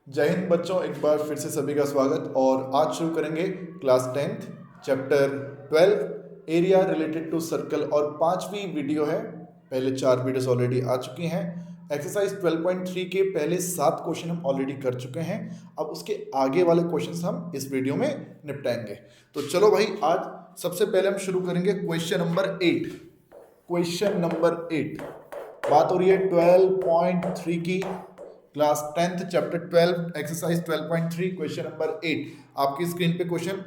जय हिंद बच्चों, एक बार फिर से सभी का स्वागत। और आज शुरू करेंगे class 10th chapter 12 area related to circle. और पांचवी वीडियो है, पहले 4 वीडियोस ऑलरेडी आ चुकी हैं। एक्सरसाइज 12.3 के पहले 7 क्वेश्चन हम ऑलरेडी कर चुके हैं। अब उसके आगे वाले क्वेश्चंस हम इस वीडियो में निपटाएंगे। तो चलो भाई, आज सबसे पहले हम शुरू करेंगे क्वेश्चन नंबर 8। क्वेश्चन नंबर 8 बात हो रही है 12.3 की, class 10th chapter 12 exercise 12.3 question number 8। आपकी स्क्रीन पे क्वेश्चन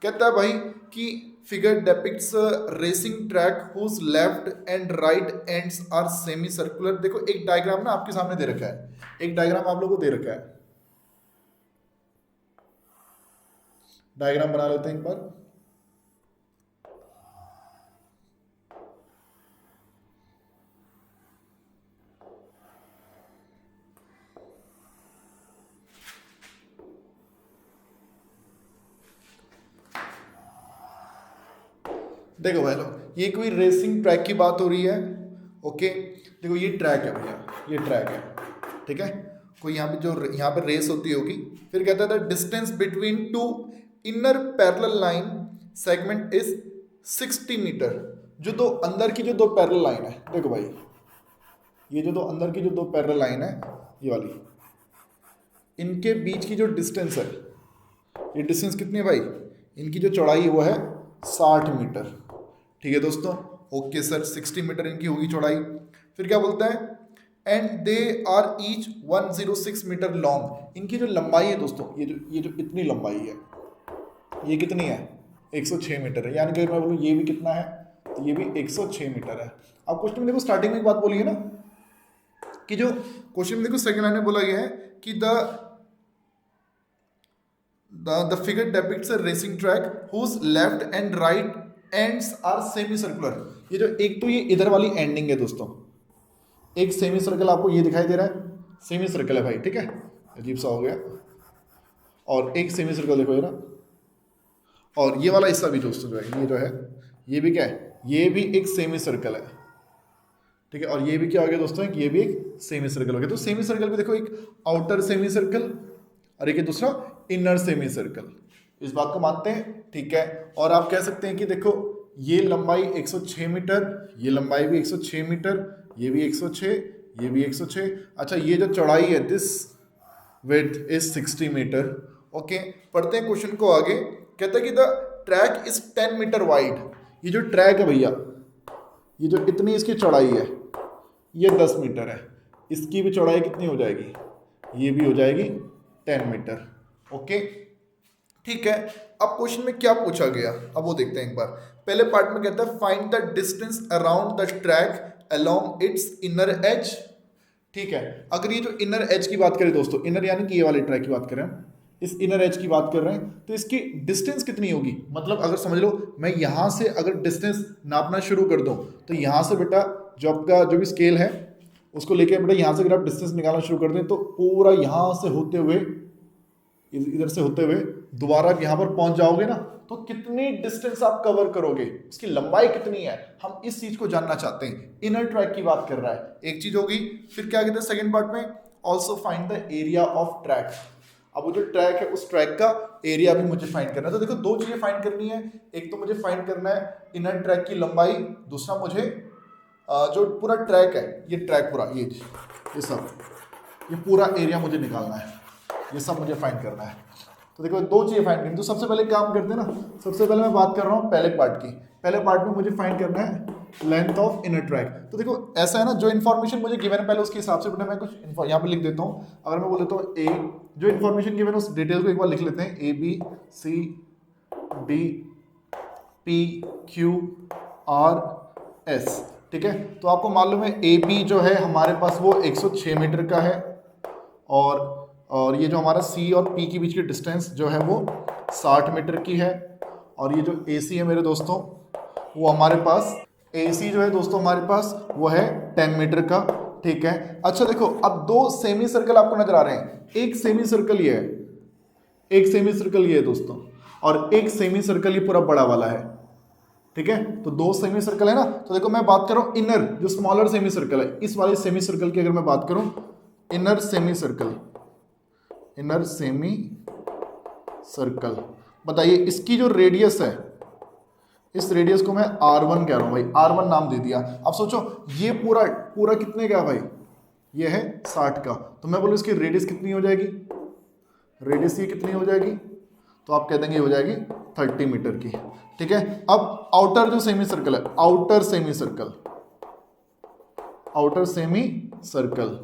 कहता है भाई कि figure depicts racing track whose left end right ends are semi circular. देखो एक डायग्राम ना आपके सामने दे रखा है, एक डायग्राम आप लोगों को दे रखा है। डायग्राम बना लेते हैं एक बार। देखो भाई लोग, ये कोई रेसिंग ट्रैक की बात हो रही है। ओके, देखो ये ट्रैक है भैया, ये ट्रैक है, ठीक है। कोई यहाँ पे जो यहाँ पे रेस होती होगी। फिर कहता था distance between two inner parallel line segment is 60 metre. जो दो अंदर की जो दो पैरेलल लाइन है, देखो भाई, ये जो दो अंदर की जो दो पैरेलल लाइन है, ये वाली, इनके बीच की जो डिस्टेंस है, ये डिस्टेंस कितनी है भाई? इनकी जो चौड़ाई है वो है 60 मीटर। ठीक है दोस्तों, ओके सर, 60 मीटर इनकी होगी चौड़ाई। फिर क्या बोलता है? And they are each 106 metre long. इनकी जो लंबाई है दोस्तों, ये जो इतनी लंबाई है, ये कितनी है? 106 मीटर है। यानी कि मैं बोलूँ ये भी कितना है, तो ये भी 106 मीटर है। अब क्वेश्चन में देखो, स्टार्टिंग में एक बात बोली है ना कि जो क्वेश्चन में देखो सेकंड लाइन में बोला गया है कि the figure depicts a racing track whose left and right ends are semi circular। ये जो एक तो ये इधर वाली एंडिंग है दोस्तों, एक सेमी सर्कल आपको ये दिखाई दे रहा है, सेमी सर्कल है भाई, ठीक है, अजीब सा हो गया। और एक सेमी सर्कल देखो ये ना, और ये वाला हिस्सा भी दोस्तों जो है, ये जो है ये भी क्या है? ये भी एक सेमी सर्कल है, ठीक है। और ये भी क्या हो गया दोस्तों, ये भी एक सेमी सर्कल हो गया। तो सेमी सर्कल भी देखो, एक आउटर सेमी सर्कल और एक दूसरा इनर सेमी सर्कल। इस बात को मानते हैं, ठीक है। और आप कह सकते हैं कि देखो ये लंबाई 106 मीटर, ये लंबाई भी 106 मीटर, ये भी 106, ये भी 106। अच्छा, ये जो चौड़ाई है, this width is 60 metre. Okay, पढ़ते हैं क्वेश्चन को आगे। कहता है कि the track is 10 metre wide. ये जो ट्रैक है भैया, ये जो इतनी इसकी चौड़ाई है, ये 10 मीटर है। इसकी भी चौड़ाई कितनी हो जाएगी? ये भी हो जाएगी 10 मीटर। ओके, ठीक है। अब क्वेश्चन में क्या पूछा गया, अब वो देखते हैं एक बार। पहले पार्ट में कहता है find the distance around the track along it's inner as. ठीक है, अगर ये जो इनर एज की बात करें दोस्तों, इनर यानी कि ये वाले ट्रैक की बात कर रहे हैं, इस इनर एज की बात कर रहे हैं, तो इसकी डिस्टेंस कितनी होगी? मतलब अगर समझ लो, मैं यहां से अगर डिस्टेंस नापना शुरू कर दूं, तो यहां से बेटा जो आपका जो भी स्केल है उसको लेके बेटा यहां से अगर आप डिस्टेंस निकालना शुरू कर दें, तो पूरा यहां से होते हुए, इधर से होते हुए दोबारा यहां पर पहुंच जाओगे ना, तो कितनी डिस्टेंस आप कवर करोगे, उसकी लंबाई कितनी है, हम इस चीज को जानना चाहते हैं। इनर ट्रैक की बात कर रहा है, एक चीज होगी। फिर क्या कहते हैं सेकंड पार्ट में? Also find the area of track. अब वो जो ट्रैक है, उस ट्रैक का एरिया भी मुझे फाइंड करना है। तो देखो दो चीजें फाइंड करनी है। एक तो मुझे फाइंड करना है इनर ट्रैक की लंबाई, दूसरा मुझे जो पूरा ट्रैक है, ये ट्रैक पूरा, ये सब, ये पूरा एरिया मुझे निकालना है, ये सब मुझे फाइंड करना है। तो देखो दो चीज़ें फाइंड करनी। तो सबसे पहले काम करते हैं ना, सबसे पहले मैं बात कर रहा हूँ पहले पार्ट की। पहले पार्ट में मुझे फाइंड करना है लेंथ ऑफ इनर ट्रैक। तो देखो ऐसा है ना, जो इन्फॉर्मेशन मुझे गिवन है पहले उसके हिसाब से मैं कुछ यहाँ पे लिख देता हूँ। अगर मैं बोल देता हूँ ए, जो इन्फॉर्मेशन गिवन है उस डिटेल को एक बार लिख लेते हैं। A B C D P Q R S, ठीक है। तो आपको मालूम है ए बी जो है हमारे पास वो 106 मीटर का है, और ये जो हमारा सी और पी के बीच की डिस्टेंस जो है वो 60 मीटर की है। और ये जो ए सी है मेरे दोस्तों, वो हमारे पास, ए सी जो है दोस्तों हमारे पास वो है 10 मीटर का, ठीक है। अच्छा देखो, अब दो सेमी सर्कल आपको नजर आ रहे हैं। एक सेमी सर्कल ये है, एक सेमी सर्कल ये है दोस्तों, और एक सेमी सर्कल ये पूरा बड़ा वाला है, ठीक है। तो दो सेमी सर्कल है ना। तो देखो मैं बात कर रहा हूँ इनर, जो स्मॉलर सेमी सर्कल है, इस वाले सेमी सर्कल की अगर मैं बात करूं, inner semi circle, inner semi circle. बताइए इसकी जो रेडियस है, इस रेडियस को मैं R1 कह रहा हूं भाई, R1 नाम दे दिया। अब सोचो ये पूरा पूरा कितने का है भाई, ये है 60 का, तो मैं बोलूं इसकी रेडियस कितनी हो जाएगी, रेडियस ये कितनी हो जाएगी, तो आप कह देंगे हो जाएगी 30 मीटर की। ठीक है, अब आउटर जो सेमी सर्कल है, outer semi circle, outer semi circle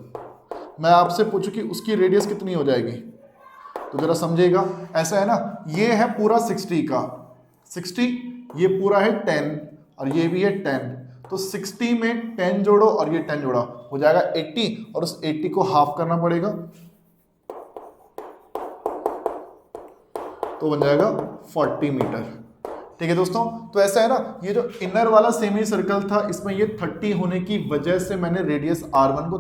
मैं आपसे पूछूं कि उसकी रेडियस कितनी हो जाएगी, तो जरा समझिएगा। ऐसा है ना, ये है पूरा 60 का, 60, ये पूरा है 10 और ये भी है 10, तो 60 में 10 जोड़ो और ये 10 जोड़ा हो जाएगा 80, और उस 80 को हाफ करना पड़ेगा तो बन जाएगा 40 मीटर। ठीक है दोस्तों, तो ऐसा है ना, ये जो इनर वाला सेमी सर्कल था इसमें ये 30 होने की वजह से मैंने रेडियस R1 को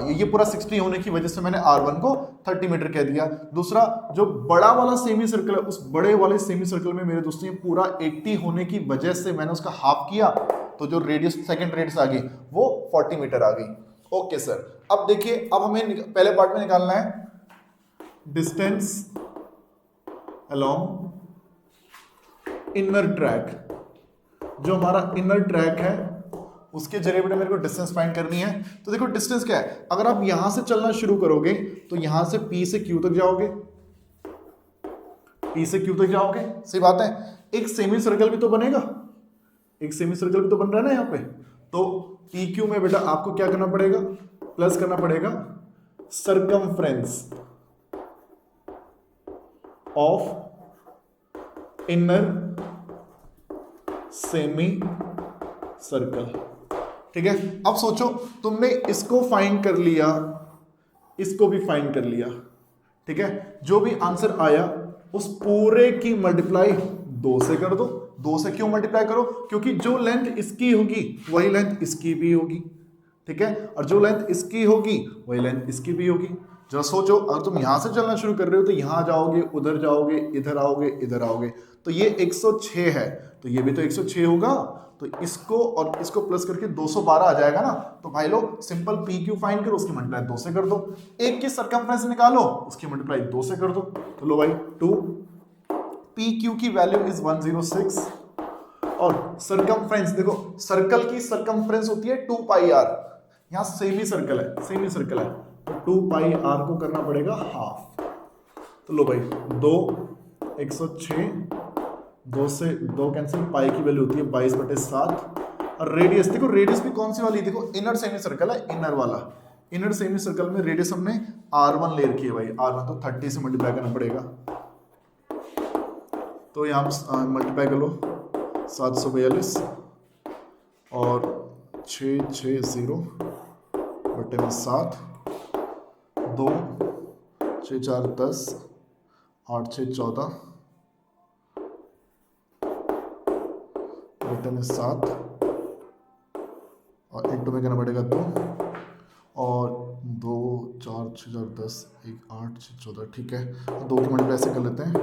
ये पूरा 60 होने की वजह से मैंने R1 को 30 मीटर कह दिया। दूसरा जो बड़ा वाला सेमी सर्कल है, उस बड़े वाले सेमी सर्कल में मेरे दोस्तों ये पूरा 80 होने की वजह से मैंने उसका हाफ किया, तो जो रेडियस सेकंड रेडियस आ गई वो 40 मीटर आ गई। ओके सर, अब देखिए, अब हमें पहले पार्ट में निकालना है डिस्टेंस अलोंग इनर ट्रैक। जो हमारा इनर ट्रैक है उसके जरिए बेटा मेरे को डिस्टेंस फाइंड करनी है। तो देखो डिस्टेंस क्या है, अगर आप यहां से चलना शुरू करोगे तो यहां से P से Q तक जाओगे, P से Q तक जाओगे, सही बात है। एक सेमी सर्कल भी तो बनेगा, एक सेमी सर्कल भी तो बन रहा है ना यहाँ पे, तो PQ में बेटा आपको क्या करना पड़ेगा, प्लस करना पड़ेगा circumference of inner semi circle. ठीक है, अब सोचो तुमने इसको फाइंड कर लिया, इसको भी फाइंड कर लिया, ठीक है, जो भी आंसर आया उस पूरे की मल्टीप्लाई 2 से कर दो। 2 से क्यों मल्टीप्लाई करो, क्योंकि जो लेंथ इसकी होगी वही लेंथ इसकी भी होगी, ठीक है, और जो लेंथ इसकी होगी वही लेंथ इसकी भी होगी। जरा सोचो, अगर तुम यहां से चलना शुरू कर रहे हो तो यहां जाओगे, उधर जाओगे, इधर आओगे, इधर आओगे, तो ये 106 है, तो ये भी तो 106 होगा, तो इसको और इसको प्लस करके 212 आ जाएगा ना। तो भाई लोग सिंपल PQ फाइंड करो, उसकी मल्टीप्लाई 2 से कर दो, एक की सर्कमफ्रेंस निकालो, उसकी मल्टीप्लाई 2 से कर दो, तो लो भाई 2, PQ की वैल्यू इज 106, और सर्कमफ्रेंस देखो, सर्कल की सर्कमफ्रेंस होती है 2 पाई r, यहां सेमी सर्कल है, सेमी सर्कल है, तो 2 पाई r को करना पड़ेगा हाफ, तो लो भाई 2, 106, 2 से 2 कैंसिल, पाई की वैल्यू होती है 22/7, और रेडियस देखो, रेडियस भी कौन सी वाली, देखो इनर सेमी सर्कल है, इनर वाला, इनर सेमी सर्कल में रेडियस हमने R1 ले रखी है भाई, R1 तो 30 से मल्टीप्लाई करना पड़ेगा, तो यहाँ मल्टीप्लाई कर लो 742 और 660 बटे में 7, 2, 6 4 10, 8 6 14 बटे में 7, और इंटू में करना पड़ेगा 2, और 2 4 6 4 10, 1 8 6 14, ठीक है, 2 की मल्टीप्लाई से कर लेते हैं,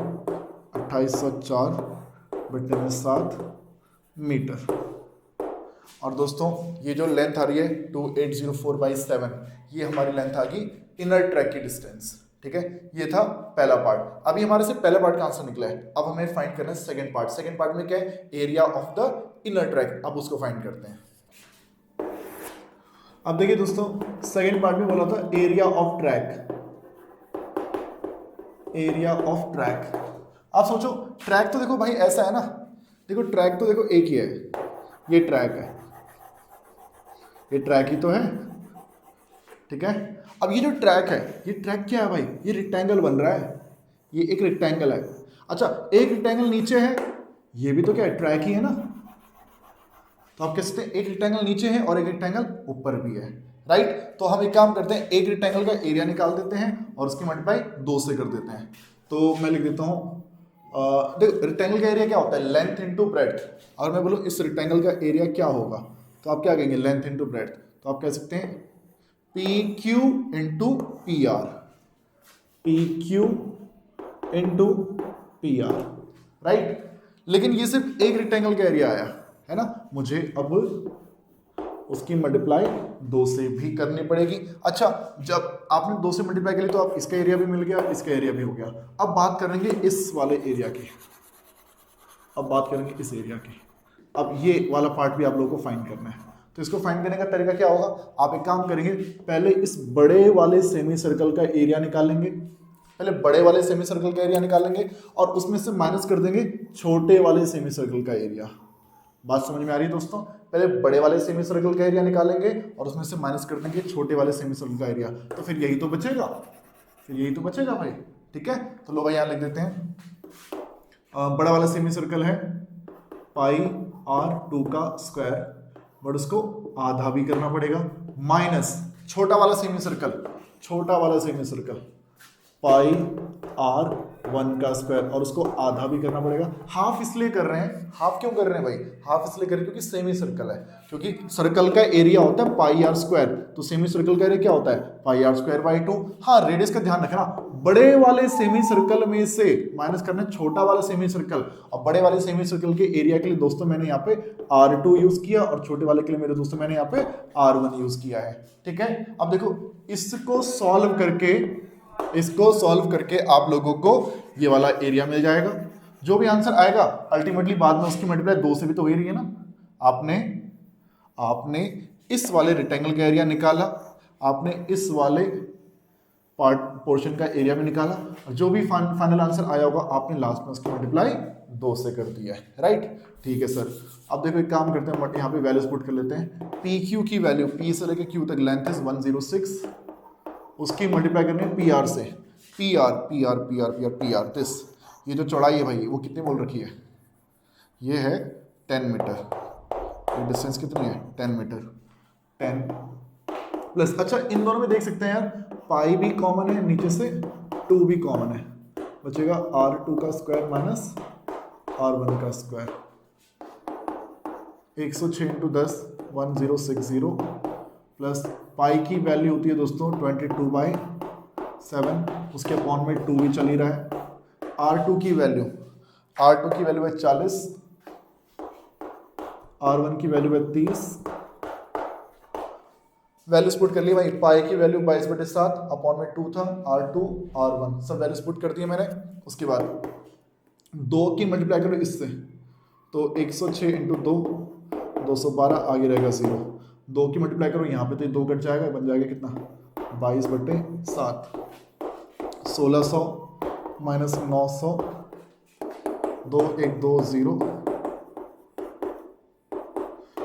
2804 बटे में 7 मीटर। और दोस्तों ये जो लेंथ आ रही है 2804/7, ये हमारी लेंथ आ गई इनर ट्रैक की डिस्टेंस, ठीक है, ये था पहला पार्ट। अभी हमारे से पहले पार्ट का आंसर निकला है, अब हमें फाइंड करना है सेकंड पार्ट। सेकंड पार्ट में क्या है, area of the inner track, अब उसको फाइंड करते हैं। अब देखिए दोस्तों, सेकंड पार्ट में बोला था area of track, area of track. आप सोचो ट्रैक तो देखो भाई ऐसा है ना, देखो ट्रैक तो देखो एक ही है, ये ट्रैक है, ये ट्रैक ही तो है, ठीक है। अब ये जो ट्रैक है, ये ट्रैक क्या है भाई, ये रेक्टेंगल बन रहा है, ये एक रेक्टेंगल है। अच्छा, एक रेक्टेंगल नीचे है, ये भी तो क्या है, ट्रैक ही है ना, तो आप कह सकते हैं एक रेक्टेंगल नीचे है और एक रेक्टेंगल ऊपर भी है, राइट। तो हम एक काम करते हैं, एक रेक्टेंगल का एरिया निकाल देते हैं और उसकी मल्टीप्लाई 2 से कर देते हैं। तो मैं लिख देता हूँ, देखो रेक्टेंगल का एरिया क्या होता है, लेंथ इंटू ब्रेड्थ। और मैं बोलूँ इस रेक्टेंगल का एरिया क्या होगा, तो आप क्या कहेंगे, लेंथ इंटू ब्रेड्थ। तो आप कह सकते हैं PQ into PR, PQ into PR, right. लेकिन ये सिर्फ एक रेक्टेंगल का एरिया आया है ना, मुझे अब उसकी मल्टीप्लाई 2 से भी करनी पड़ेगी। अच्छा, जब आपने 2 से मल्टीप्लाई करी तो आप इसका एरिया भी मिल गया, इसका एरिया भी हो गया। अब बात करेंगे इस वाले एरिया की, अब बात करेंगे इस एरिया की। अब ये वाला पार्ट भी आप लोगों को फाइंड करना है। तो इसको फाइंड करने का तरीका क्या होगा, आप एक काम करेंगे, पहले इस बड़े वाले सेमी सर्कल का एरिया निकालेंगे, पहले बड़े वाले सेमी सर्कल का एरिया निकालेंगे और उसमें से माइनस कर देंगे छोटे वाले सेमी सर्कल का एरिया। बात समझ में आ रही है दोस्तों? पहले बड़े वाले सेमी सर्कल का एरिया निकालेंगे और उसमें से माइनस कर देंगे छोटे वाले सेमी सर्कल का एरिया। तो फिर यही तो बचेगा, फिर यही तो बचेगा भाई। ठीक है, तो लो भाई यहाँ लिख देते हैं, बड़ा वाला सेमी सर्कल है पाई r2 का स्क्वायर, बट उसको आधा भी करना पड़ेगा, माइनस छोटा वाला सेमी सर्कल, छोटा वाला सेमी सर्कल पाई r1 का स्क्वायर और उसको आधा भी करना पड़ेगा। हाफ इसलिए कर रहे हैं, हाफ क्यों कर रहे हैं भाई, हाफ इसलिए कर रहे हैं क्योंकि सेमी सर्कल है, क्योंकि सर्कल का एरिया होता है पाई r स्क्वायर, तो सेमी सर्कल का एरिया क्या होता है पाई r स्क्वायर बाई 2। हाँ, रेडियस का ध्यान रखना, बड़े वाले सेमी सर्कल में से माइनस करना है छोटा वाला सेमी सर्कल, और बड़े वाले सेमी सर्कल के एरिया के लिए दोस्तों मैंने यहाँ पे r2 यूज किया और छोटे वाले के लिए मेरे दोस्तों मैंने यहाँ पे r1 यूज किया है। ठीक है, अब देखो इसको सॉल्व करके आप लोगों को ये वाला एरिया मिल जाएगा। जो भी आंसर आएगा अल्टीमेटली बाद में उसकी मल्टीप्लाई 2 से भी तो हो ही रही है ना। आपने इस वाले रेक्टेंगल का एरिया निकाला, आपने इस वाले पोर्शन का एरिया भी निकाला, और जो भी फाइनल आंसर आया होगा आपने लास्ट में उसकी मल्टीप्लाई 2 से कर दिया है। राइट, ठीक है सर। अब देखो एक काम करते हैं, बट यहाँ पे वैल्यूज पुट कर लेते हैं। पी क्यू की वैल्यू, पी से लेकर क्यू तक लेंथ इज 106, उसकी मल्टीप्लाई करनी है पी आर से, पी आर दिस, ये जो चौड़ाई है भाई वो कितनी बोल रखी है, ये है 10 मीटर, ये डिस्टेंस कितनी है 10 मीटर, 10 प्लस, अच्छा इन दोनों में देख सकते हैं यार पाई भी कॉमन है, नीचे से 2 भी कॉमन है, बचेगा r2 का स्क्वायर माइनस r1 का स्क्वायर, 106 इंटू 10 1060 प्लस पाई की वैल्यू होती है दोस्तों 22/7, उसके अपॉन में 2 भी चल ही रहा है। r2 की वैल्यू है 40, r1 की वैल्यू है 30, वैल्यूज पुट कर ली भाई। पाई की वैल्यू 22/7, अपॉन में 2 था, r2 r1 सब वैल्यूज पुट कर दिए मैंने। उसके बाद 2 की मल्टीप्लाई करो इससे, तो 106 इंटू 2 212, आगे रहेगा 0, 2 की मल्टीप्लाई करो यहाँ पे तो 2 कट जाएगा, बन जाएगा कितना 22/7, 1600 माइनस 900, 2 1 2 0,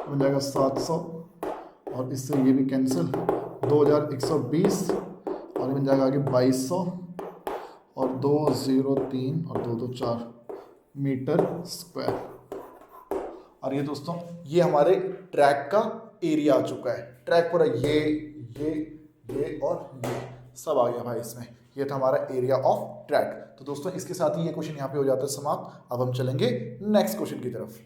बन जाएगा 700, और इससे ये भी कैंसिल, 2120, और ये बन जाएगा आगे 2200, और 203 और 2 2 4 मीटर स्क्वायर। और ये दोस्तों ये हमारे ट्रैक का एरिया आ चुका है। ट्रैक पूरा ये और ये सब आ गया भाई इसमें। ये था हमारा एरिया ऑफ ट्रैक। तो दोस्तों इसके साथ ही ये क्वेश्चन यहाँ पे हो जाता है समाप्त। अब हम चलेंगे नेक्स्ट क्वेश्चन की तरफ।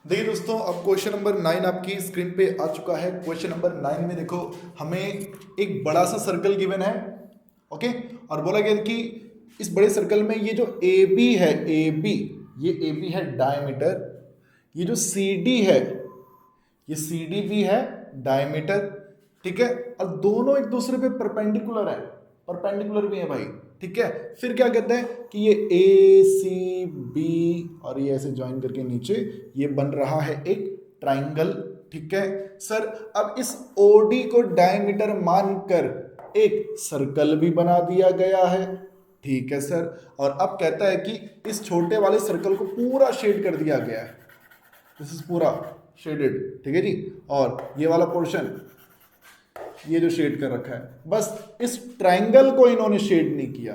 देखिए दोस्तों, अब क्वेश्चन नंबर 9 आपकी स्क्रीन पे आ चुका है। क्वेश्चन नंबर 9 में देखो हमें एक बड़ा सा सर्कल गिवन है, ओके, और बोला गया कि इस बड़े सर्कल में ये जो AB है, ये AB है डायमीटर, ये जो CD है ये CD भी है डायमीटर, ठीक है, और दोनों एक दूसरे पे परपेंडिकुलर है, परपेंडिकुलर भी है भाई, ठीक है। फिर क्या कहते हैं कि ये ACB और ये ऐसे ज्वाइन करके नीचे ये बन रहा है एक ट्राइंगल, ठीक है सर। अब इस OD को डायमीटर मानकर एक सर्कल भी बना दिया गया है, ठीक है सर। और अब कहता है कि इस छोटे वाले सर्कल को पूरा शेड कर दिया गया है, दिस इज पूरा शेडेड, ठीक है जी। और ये वाला पोर्शन ये जो शेड कर रखा है, बस इस ट्रायंगल को इन्होंने शेड नहीं किया,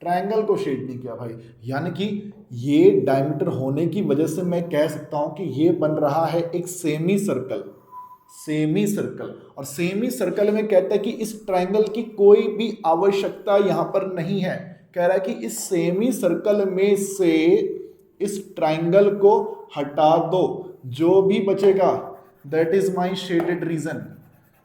ट्रायंगल को शेड नहीं किया भाई। यानी कि ये डायमीटर होने की वजह से मैं कह सकता हूं कि ये बन रहा है एक सेमी सर्कल, सेमी सर्कल। और सेमी सर्कल में कहता है कि इस ट्रायंगल की कोई भी आवश्यकता यहां पर नहीं है। कह रहा है कि इस सेमी सर्कल में से इस ट्रायंगल को हटा दो, जो भी बचेगा that is my shaded region.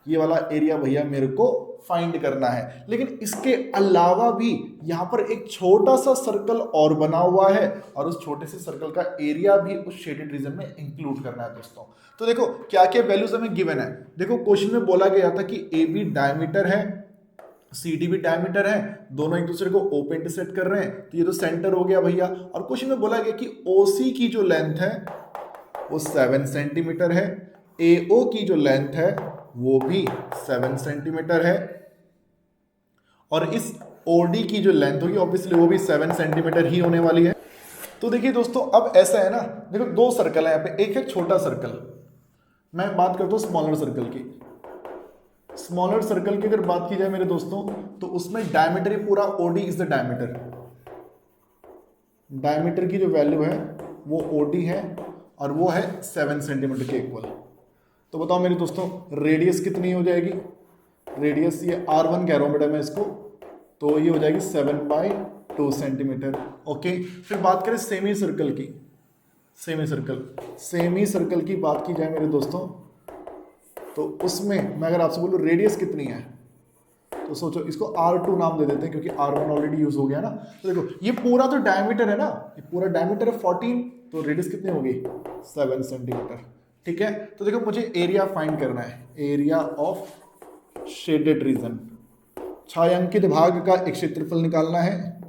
ये वाला एरिया भैया मेरे को फाइंड करना है। लेकिन इसके अलावा भी यहाँ पर एक छोटा सा सर्कल और बना हुआ है और उस छोटे से सर्कल का एरिया भी उस शेडेड रीजन में इंक्लूड करना है दोस्तों। तो देखो क्या क्या वैल्यूज हमें गिवन है। देखो क्वेश्चन में बोला गया था कि ए बी डायमीटर है, सी डी भी डायमीटर है, दोनों एक दूसरे को ओप इंटरसेक्ट कर रहे हैं, तो ये तो सेंटर हो गया भैया। और क्वेश्चन में बोला गया कि ओसी की जो लेंथ है वो 7 सेंटीमीटर है, एओ की जो लेंथ है वो भी 7 सेंटीमीटर है, और इस ओडी की जो लेंथ होगी ऑब्वियसली वो भी 7 सेंटीमीटर ही होने वाली है। तो देखिए दोस्तों अब ऐसा है ना, देखो दो सर्कल है यहाँ पे, एक है छोटा सर्कल, मैं बात करता हूँ स्मॉलर सर्कल की। स्मॉलर सर्कल की अगर बात की जाए मेरे दोस्तों तो उसमें डायमीटर ही पूरा OD is the diameter, diameter की जो वैल्यू है वो ओडी है और वो है 7 सेंटीमीटर के इक्वल। तो बताओ मेरे दोस्तों रेडियस कितनी हो जाएगी, रेडियस ये R1 कह रहा हूँ बेटा मैं इसको, तो ये हो जाएगी 7/2 सेंटीमीटर। ओके, फिर बात करें सेमी सर्कल की, सेमी सर्कल की बात की जाए मेरे दोस्तों तो उसमें मैं अगर आपसे बोलूँ रेडियस कितनी है तो सोचो, इसको R2 नाम दे देते हैं क्योंकि R1 ऑलरेडी यूज हो गया ना। तो देखो ये पूरा तो डायमीटर है ना, ये पूरा डायमीटर है 14, तो रेडियस कितनी होगी 7 सेंटीमीटर। ठीक है, तो देखो मुझे एरिया फाइंड करना है, एरिया ऑफ शेडेड रीजन, छायांकित भाग का एक क्षेत्रफल निकालना है।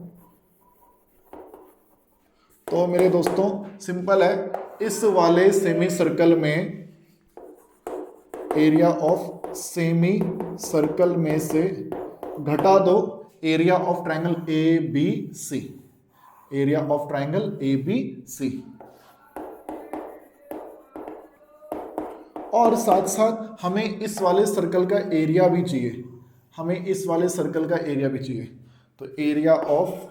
तो मेरे दोस्तों सिंपल है, इस वाले सेमी सर्कल में एरिया ऑफ सेमी सर्कल में से घटा दो area of triangle A B C, area of triangle A B C, और साथ साथ हमें इस वाले सर्कल का एरिया भी चाहिए, हमें इस वाले सर्कल का एरिया भी चाहिए। तो area of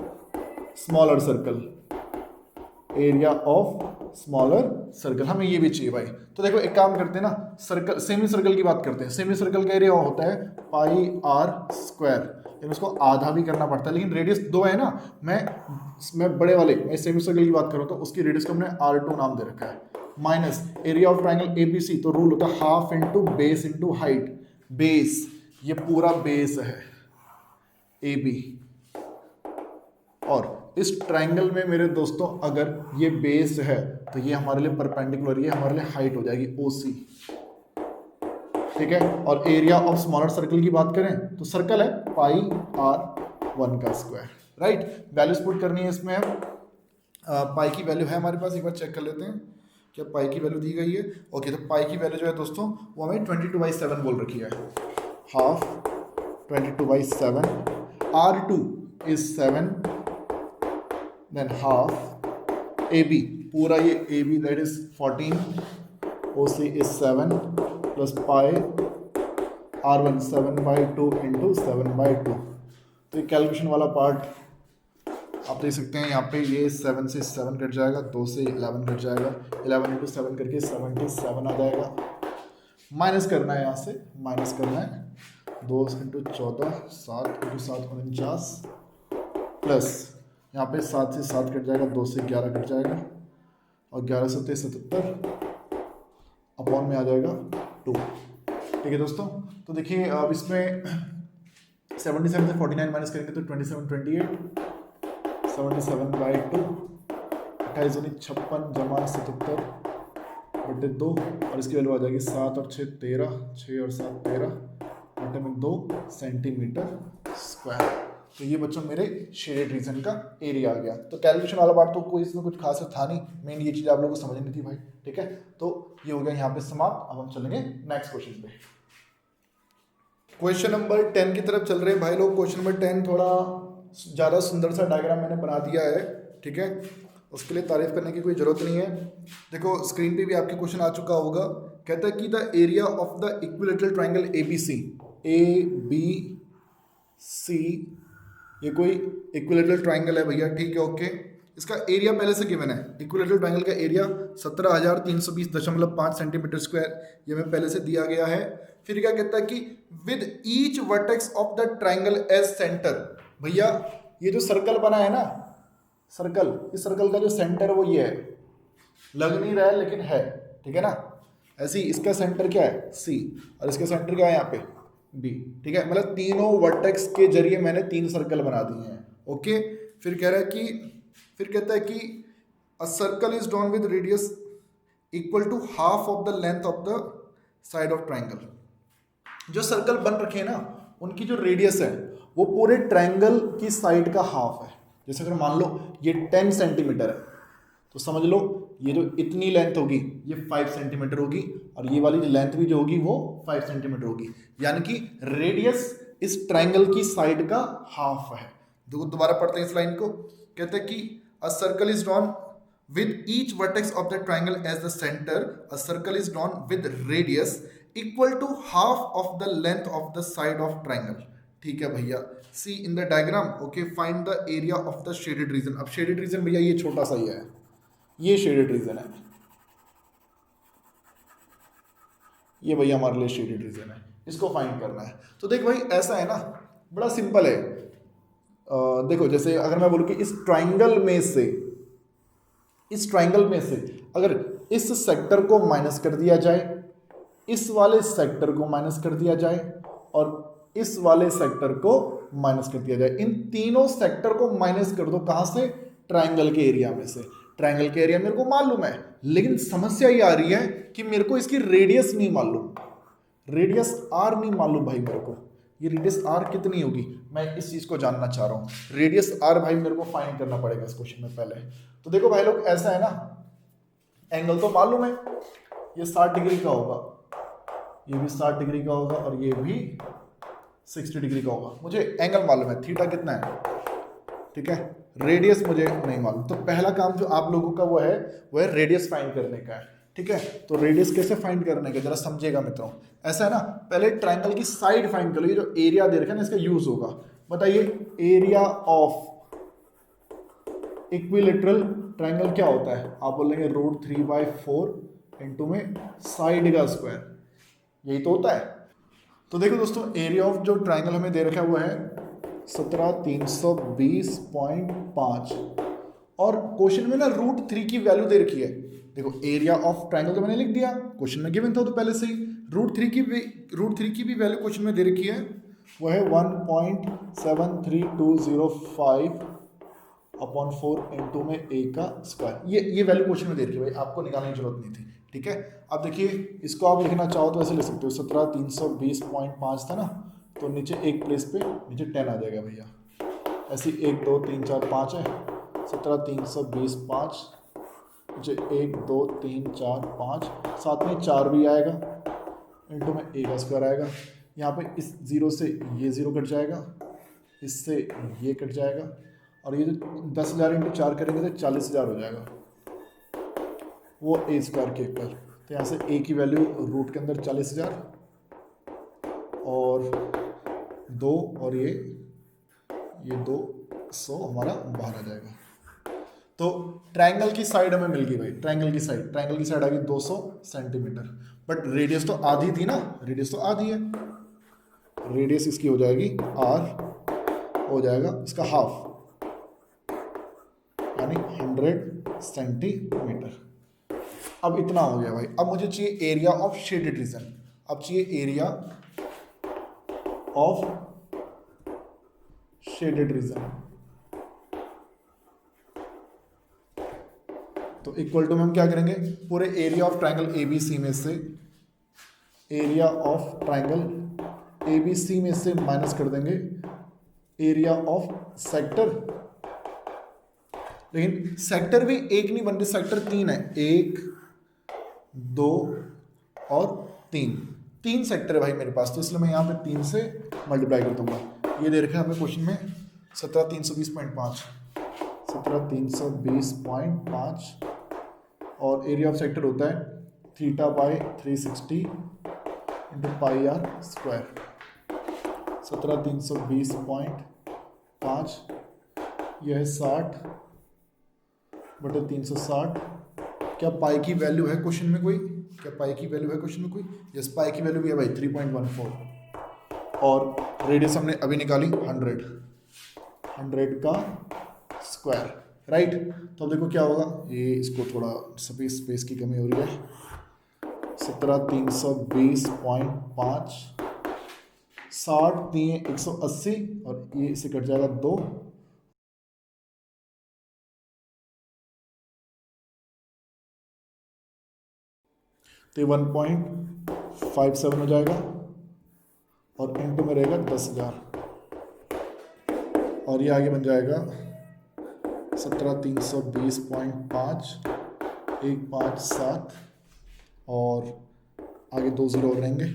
smaller circle, area of smaller circle हमें ये भी चाहिए भाई। तो देखो एक काम करते हैं ना, सर्कल सेमी सर्कल की बात करते हैं। सेमी सर्कल का एरिया होता है पाई आर स्क्वायर, इसको आधा भी करना पड़ता है लेकिन रेडियस 2 है ना, मैं बड़े वाले मैं सेमी सर्कल की बात करूँ तो उसकी रेडियस को हमने R2 नाम दे रखा है, minus area of triangle ABC, तो रूल होता है half into base into height, base ये पूरा बेस है AB, और इस ट्रायंगल में मेरे दोस्तों अगर ये बेस है तो ये हमारे लिए परपेंडिकुलर, ये हमारे लिए हाइट हो जाएगी OC। ठीक है, और एरिया ऑफ स्मॉलर सर्कल की बात करें तो सर्कल है पाई R1 का स्क्वायर, राइट। वैल्यूज पुट करनी है इसमें, पाई की वैल्यू है हमारे पास, एक बार चेक कर लेते हैं क्या पाई की वैल्यू दी गई है। ओके, तो पाई की वैल्यू जो है दोस्तों वो हमें 22/7 बोल रखी है, half 22/7, R2 is 7, than half AB, पूरा ये AB that is 14, OC is 7 plus pi R1 7/2 into 7/2। तो ये कैलकुलेशन वाला पार्ट आप देख सकते हैं, यहाँ पे ये 7 से 7 कट जाएगा, 2 से 11 कट जाएगा, 11 इंटू 7 करके 77 आ जाएगा। माइनस करना है, यहाँ से माइनस करना है, 2 इंटू 14, 7 इंटू 7 49, प्लस यहाँ पे 7 से 7 कट जाएगा, 2 से 11 कट जाएगा, और 11 से 77 अपॉन में आ जाएगा 2। ठीक है दोस्तों, तो देखिए अब इसमें 77 से 49 माइनस करेंगे तो 27 28, 77/2, 28 56 जमा 77/2, और इसकी वैल्यू आ जाएगी 7 और 6 13, 6 और 7 13 बटे में 2 सेंटीमीटर स्क्वायर। तो ये बच्चों मेरे शेडेड रीजन का एरिया आ गया। तो कैलकुलेशन वाला पार्ट तो कोई इसमें कुछ खास था नहीं, मेन ये चीज़ आप लोगों को समझनी थी भाई। ठीक है, तो ये हो गया यहाँ पे समाप्त। अब हम चलेंगे नेक्स्ट क्वेश्चन पे। क्वेश्चन नंबर 10 की तरफ चल रहे हैं भाई लोग। क्वेश्चन नंबर 10 थोड़ा ज़्यादा सुंदर सा डायग्राम मैंने बना दिया है, ठीक है, उसके लिए तारीफ करने की कोई ज़रूरत नहीं है। देखो स्क्रीन पे भी आपके क्वेश्चन आ चुका होगा। कहता है कि the area of the equilateral triangle ABC, ABC ये कोई इक्विलेटरल ट्राइंगल है भैया, ठीक है, ओके। इसका एरिया पहले से गिवन है, इक्विलेटरल ट्राइंगल का एरिया 17,320.5 सेंटीमीटर स्क्वायर, ये हमें पहले से दिया गया है। फिर क्या कहता है कि with each vertex of the triangle as centre, भैया ये जो सर्कल बना है ना, सर्कल, इस सर्कल का जो सेंटर वो ये है, लग नहीं रहा है लेकिन है, ठीक है ना। ऐसे ही इसका सेंटर क्या है C, और इसका सेंटर क्या है यहाँ पे बी। ठीक है, मतलब तीनों वर्टेक्स के जरिए मैंने 3 सर्कल बना दिए हैं। ओके, फिर कह रहा है कि फिर कहता है कि a circle is drawn with radius equal to half of the length of the side of triangle. जो सर्कल बन रखे हैं ना, उनकी जो रेडियस है वो पूरे ट्रायंगल की साइड का हाफ है। जैसे अगर मान लो ये 10 सेंटीमीटर है, तो समझ लो ये जो इतनी लेंथ होगी ये 5 सेंटीमीटर होगी, और ये वाली लेंथ भी जो होगी वो 5 सेंटीमीटर होगी। यानी कि रेडियस इस ट्रायंगल की साइड का हाफ है। दोबारा पढ़ते हैं इस लाइन को। कहते हैं कि a circle is drawn with each vertex of the triangle as the center. A circle is drawn with radius equal to half of the length of the side of triangle. ठीक है भैया, see in the diagram, okay, find the area of the shaded region. अब shaded region भैया ये छोटा सा ही है, ये shaded region है, ये भैया हमारे लिए shaded region है, इसको फाइंड करना है। तो देख भाई ऐसा है ना, बड़ा सिंपल है। देखो जैसे अगर मैं बोलूँ कि इस ट्राइंगल में से अगर इस सेक्टर को माइनस कर दिया जाए, इस वाले सेक्टर को माइनस कर दिया जाए, और इस वाले सेक्टर को माइनस कर दिया जाए, इन तीनों सेक्टर को माइनस कर दो। कहां से? ट्रायंगल के एरिया में से। ट्रायंगल के एरिया मेरे को मालूम है, लेकिन समस्या ये आ रही है कि मेरे को इसकी रेडियस नहीं मालूम, रेडियस आर नहीं मालूम भाई मेरे को। ये रेडियस आर कितनी होगी, मैं इस चीज को जानना चाह रहा हूँ। रेडियस आर भाई मेरे को फाइंड करना पड़ेगा इस क्वेश्चन में पहले। तो देखो भाई लोग ऐसा है ना, एंगल तो मालूम है, ये 60 डिग्री का होगा, ये भी 60 डिग्री का होगा, और ये भी 60 डिग्री का होगा। मुझे एंगल मालूम है, थीटा कितना है, ठीक है। रेडियस मुझे नहीं मालूम। तो पहला काम जो आप लोगों का वो है रेडियस फाइंड करने का है, ठीक है। तो रेडियस कैसे फाइंड करने का, जरा समझिएगा मित्रों। ऐसा है ना, पहले ट्रायंगल की साइड फाइंड कर लो। ये जो एरिया दे रखा है ना, इसका यूज होगा। बताइए, एरिया ऑफ इक्विलेटरल ट्रायंगल क्या होता है? आप बोलेंगे √3/4 इंटू में साइड का स्क्वायर, यही तो होता है। तो देखो दोस्तों, एरिया ऑफ जो ट्रायंगल हमें दे रखा है वो है 17,320.5, और क्वेश्चन में ना √3 की वैल्यू दे रखी है। देखो एरिया ऑफ ट्रायंगल तो मैंने लिख दिया, क्वेश्चन में गिवन था तो पहले से ही। √3 की भी वैल्यू क्वेश्चन में दे रखी है, वो है 1.73205/4 इंटू में a का स्क्वायर। ये वैल्यू क्वेश्चन में दे रखी है भाई, आपको निकालने की जरूरत नहीं थी, ठीक है। अब देखिए, इसको आप लिखना चाहो तो ऐसे लिख सकते हो, 17,320.5 था ना, तो नीचे एक प्लेस पे नीचे 10 आ जाएगा भैया। ऐसे 1 2 3 4 5 है, 17,320.5 नीचे 1 2 3 4 5, साथ में 4 भी आएगा, इंटू में a का स्क्वायर आएगा। यहाँ पे इस जीरो से ये जीरो कट जाएगा, इससे ये कट जाएगा, और ये जो 10,000 इंटू 4 करेंगे तो 40,000 हो जाएगा, वो a स्क्वायर के इक्वल। तो यहाँ से a की वैल्यू रूट के अंदर 40,000 और 2, और ये 200 हमारा बाहर आ जाएगा। तो ट्रायंगल की साइड हमें मिल गई भाई, ट्रायंगल की साइड आ गई 200 सेंटीमीटर। बट रेडियस तो आधी थी ना, रेडियस तो आधी है, रेडियस इसकी हो जाएगी r, हो जाएगा इसका हाफ, यानी 100 सेंटीमीटर। अब इतना हो गया भाई। अब मुझे चाहिए एरिया ऑफ शेडेड रीजन। अब चाहिए एरिया ऑफ शेडेड रीजन। तो इक्वल टू में हम क्या करेंगे, पूरे एरिया ऑफ ट्रायंगल ABC में से, एरिया ऑफ ट्रायंगल ABC में से माइनस कर देंगे एरिया ऑफ सेक्टर। लेकिन सेक्टर भी एक नहीं बन रही, सेक्टर 3 है, 1 2 और 3 सेक्टर है भाई मेरे पास, तो इसलिए मैं यहाँ पे 3 से मल्टीप्लाई कर दूंगा। ये दे रखा है हमें क्वेश्चन में 17,320.5, 17,320.5, और एरिया ऑफ सेक्टर होता है θ/360 इंटू πr स्क्वायर। 17,320.5, यह है 60/360। क्या पाई की वैल्यू है क्वेश्चन में कोई? यस, पाई की वैल्यू भी है भाई 3.14, और रेडियस हमने अभी निकाली 100 का स्क्वायर, राइट। तो अब देखो क्या होगा, ये इसको थोड़ा स्पेस की कमी हो रही है। 17,320.5 60 दिए 180 और ये इससे कट जाएगा 2, तो 1.57 हो जाएगा और इंटू में रहेगा 10,000 और ये आगे बन जाएगा 17,320.5 157 और आगे 2 जीरो और रहेंगे,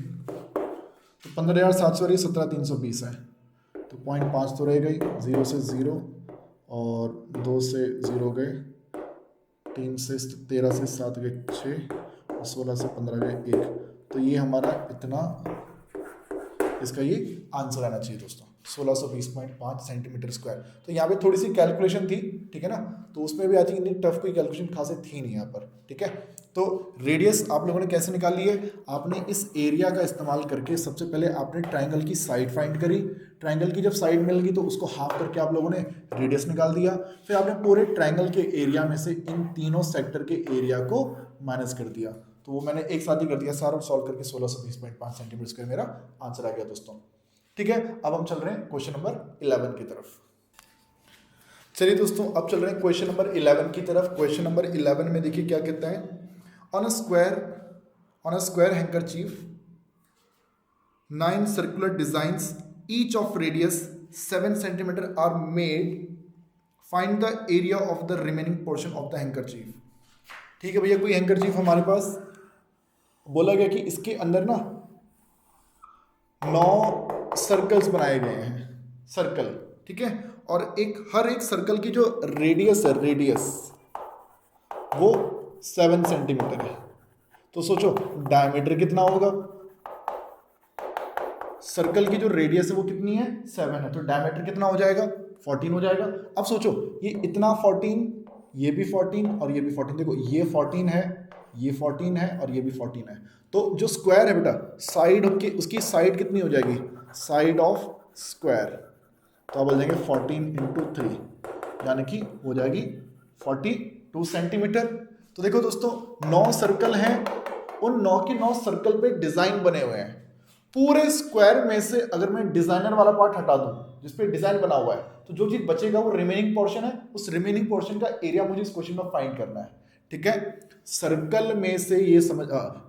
तो 15,700 और ये 17,320 है, तो 0.5 तो रह गई, 0 से 0 और 2 से 0 गए, 3 से 13 से 7 गए 6 और 16 से 15 गए 1, तो ये हमारा इतना इसका ये आंसर आना चाहिए दोस्तों 1620.5 सेंटीमीटर स्क्वायर। तो यहाँ पे थोड़ी सी कैलकुलेशन थी, ठीक है ना, तो उसमें भी आई थिंक इतनी टफ कोई कैलकुलेशन खासी थी नहीं यहाँ पर, ठीक है। तो रेडियस आप लोगों ने कैसे निकाली है, आपने इस एरिया का इस्तेमाल करके सबसे पहले आपने ट्राइंगल की साइड फाइंड करी, ट्राइंगल की जब साइड मिल गई तो उसको हाफ करके आप लोगों ने रेडियस निकाल दिया, फिर आपने पूरे ट्राइंगल के एरिया में से इन तीनों सेक्टर के एरिया को माइनस कर दिया, तो वो मैंने एक साथ ही कर दिया सारा और सॉल्व करके 1620.5 सेंटीमीटर स्क्वायर मेरा आंसर आ गया दोस्तों, ठीक है। अब हम चल रहे हैं क्वेश्चन नंबर 11 की तरफ। चलिए दोस्तों अब चल रहे हैं क्वेश्चन नंबर 11 की तरफ। क्वेश्चन नंबर 11 में देखिए क्या कहता है, on a square handkerchief 9 circular designs each of radius 7 centimetre are made, find the area of the remaining portion of the handkerchief. ठीक है भैया, कोई हैंकरचीफ हमारे पास बोला गया कि इसके अंदर ना 9 सर्कल्स बनाए गए हैं, सर्कल, ठीक है, और हर एक सर्कल की जो रेडियस है, रेडियस वो 7 सेंटीमीटर है, तो सोचो डायमीटर कितना होगा, सर्कल की जो रेडियस है वो कितनी है 7 है, तो डायमीटर कितना हो जाएगा 14 हो जाएगा। अब सोचो ये इतना 14, ये भी 14 और ये भी 14, देखो ये 14 है, ये 14 है और ये भी 14 है, तो जो स्क्वायर है बेटा साइड की उसकी साइड कितनी हो जाएगी, साइड ऑफ स्क्वायर, तो आप बोल देंगे 14 इंटू 3 यानी कि हो जाएगी 42 सेंटीमीटर। तो देखो दोस्तों 9 सर्कल हैं, उन 9 के 9 सर्कल पे डिजाइन बने हुए हैं, पूरे स्क्वायर में से अगर मैं डिजाइनर वाला पार्ट हटा दूं जिसपे डिजाइन बना हुआ है, तो जो चीज बचेगा वो रिमेनिंग पोर्शन है, उस रिमेनिंग पोर्शन का एरिया मुझे इस क्वेश्चन में फाइंड करना है, ठीक है। सर्कल में से ये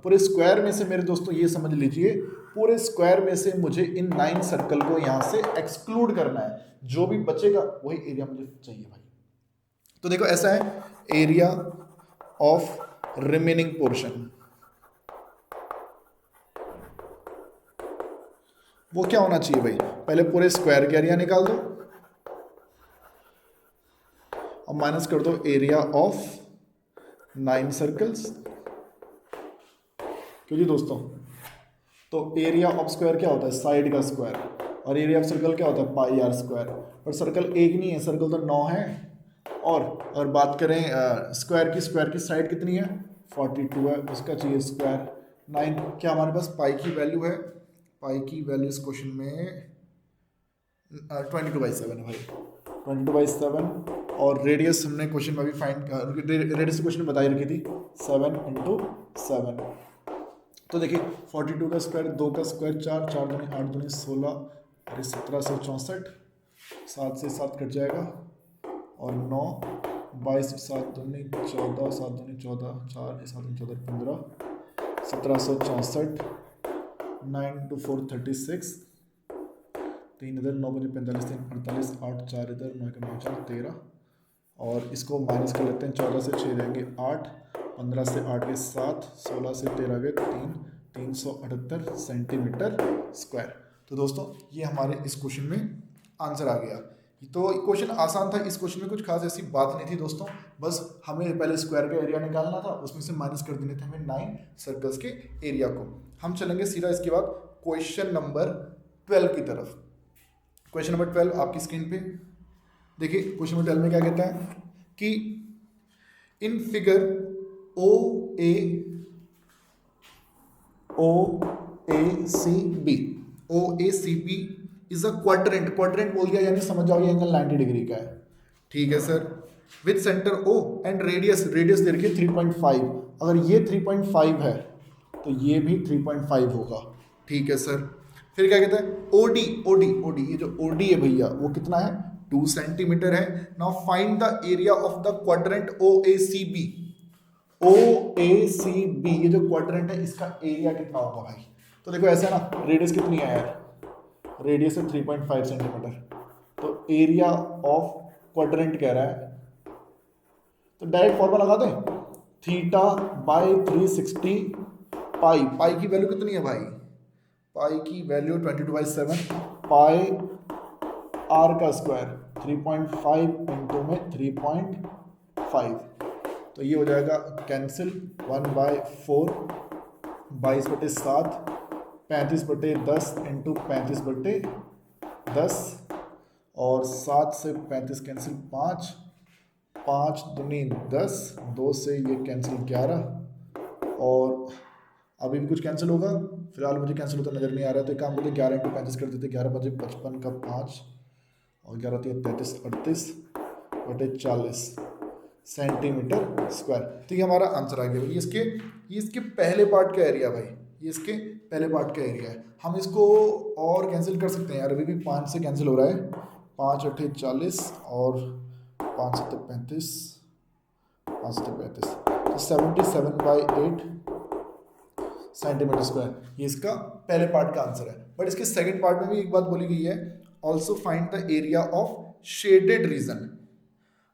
पूरे स्क्वायर में से मेरे दोस्तों ये समझ लीजिए, पूरे स्क्वायर में से मुझे इन 9 सर्कल को यहां से एक्सक्लूड करना है, जो भी बचेगा वही एरिया मुझे चाहिए भाई। तो देखो ऐसा है एरिया ऑफ रिमेनिंग पोर्शन, वो क्या होना चाहिए भाई, पहले पूरे स्क्वायर का एरिया निकाल दो और माइनस कर दो एरिया ऑफ 9 सर्कल्स, क्योंकि दोस्तों तो एरिया ऑफ स्क्वायर क्या होता है साइड का स्क्वायर, और एरिया ऑफ सर्कल क्या होता है पाई आर स्क्वायर, और सर्कल एक नहीं है, सर्कल तो 9 है, और बात करें स्क्वायर की साइड कितनी है 42 है, उसका चाहिए स्क्वायर 9, क्या हमारे पास पाई की वैल्यू है, पाई की वैल्यू इस क्वेश्चन में 22/7 है भाई, 22/7, और रेडियस हमने क्वेश्चन में भी फाइंड रेडियस क्वेश्चन में बताई रखी थी 7 इंटू 7, तो देखिए 42 का स्क्वायर 2 का स्क्वायर 4 4 दूनी 8 दूनी 16 और 1764, 7 से 7 कट जाएगा और 9 22 7 दूनी 14 7 दूनी 14 4 7 दूनी 14 15 1764, 9 to 4 36, 3 इधर 9 बजे 45 3 48 8 4 इधर 9 के 9 4 13, और इसको माइनस कर लेते हैं 14 से 6 रहेंगे 8, 15 से 8 के 7, 16 से 13 के 3, 378 सेंटीमीटर स्क्वायर। तो दोस्तों ये हमारे इस क्वेश्चन में आंसर आ गया। तो क्वेश्चन आसान था, इस क्वेश्चन में कुछ खास ऐसी बात नहीं थी दोस्तों, बस हमें पहले स्क्वायर का एरिया निकालना था, उसमें से माइनस कर देने थे हमें 9 सर्कल्स के एरिया को। हम चलेंगे सीधा इसके बाद क्वेश्चन नंबर 12 की तरफ। क्वेश्चन नंबर 12 आपकी स्क्रीन पे देखिए, क्वेश्चन नंबर 12 में क्या कहता है कि in figure OACB is a quadrant, quadrant बोल दिया यानी समझ जाओ ये एंगल 90 डिग्री का है, ठीक है sir, with centre O and radius दे रखी है 3.5, अगर ये 3.5 है तो ये भी 3.5 होगा, ठीक है सर। फिर क्या कहते हैं ओडी, ओडी ओडी, ये जो ओडी है भैया वो कितना है 2 सेंटीमीटर है। Now find the area of the quadrant O A C B, O A C B, ये जो क्वाड्रेंट है इसका एरिया कितना होगा भाई। तो देखो ऐसा है ना, रेडियस कितनी है यार, रेडियस है 3.5 सेंटीमीटर, तो एरिया ऑफ क्वाड्रेंट कह रहा है, तो डायरेक्ट फॉर्मूला लगा दें, थीटा बाई 360 पाई, पाई की वैल्यू कितनी है भाई, पाई की वैल्यू 22/7 पाई आर का स्क्वायर 3.5 इंटू में 3.5, तो ये हो जाएगा कैंसिल 1/4, 22/7, 35/10 इंटू 35/10, और 7 से 35 कैंसिल 5, 5 दूनी 10, 2 से ये कैंसिल 11, और अभी भी कुछ कैंसिल होगा, फिलहाल मुझे कैंसिल होता नज़र नहीं आ रहा है, तो एक काम करते 11 इंटू 35 कर देते, 11 बजे 55 का 5 और 11 33 38 बटे 40 सेंटीमीटर स्क्वायर। तो ये हमारा आंसर आ गया भाई। ये इसके पहले पार्ट का एरिया भाई, ये इसके पहले पार्ट का एरिया है। हम इसको और कैंसिल कर सकते हैं यार, अभी भी 5 से कैंसिल हो रहा है, 5 8 40 और 5 7 35, 5 7 35, तो 77/8 सेंटीमीटर स्क्वायर, ये इसका पहले पार्ट का आंसर है। बट इसके सेकंड पार्ट में भी एक बात बोली गई है, also find the area of shaded region.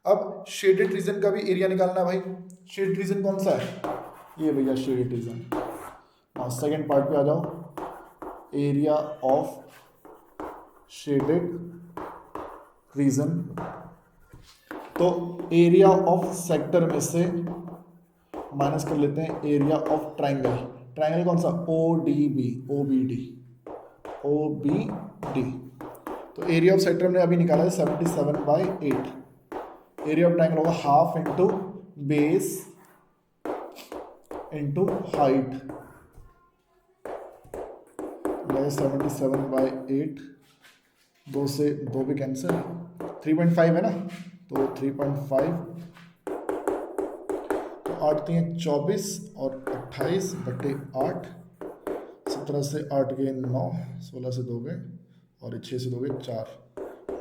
अब शेडेड रीजन का भी एरिया निकालना है भाई। शेडेड रीजन कौन सा है, ये भैया शेडेड रीजन। हाँ सेकंड पार्ट पे आ जाओ, एरिया ऑफ शेडेड रीजन, तो एरिया ऑफ सेक्टर में से माइनस कर लेते हैं एरिया ऑफ ट्राइंगल। ट्राइंगल कौन सा, O D B, O B D, O B D, तो एरिया ऑफ सेक्टर हमने अभी निकाला है 77/8, एरिया ऑफ ट्राइंगल होगा half into base into height, 77/8, 2 से 2 भी कैंसिल, 3.5 है ना, तो 3.5, तो 8 3 24 और 28 बटे 8, 17 से 8 गए 9, 16 से 2 गए और 6 से 2 गए 4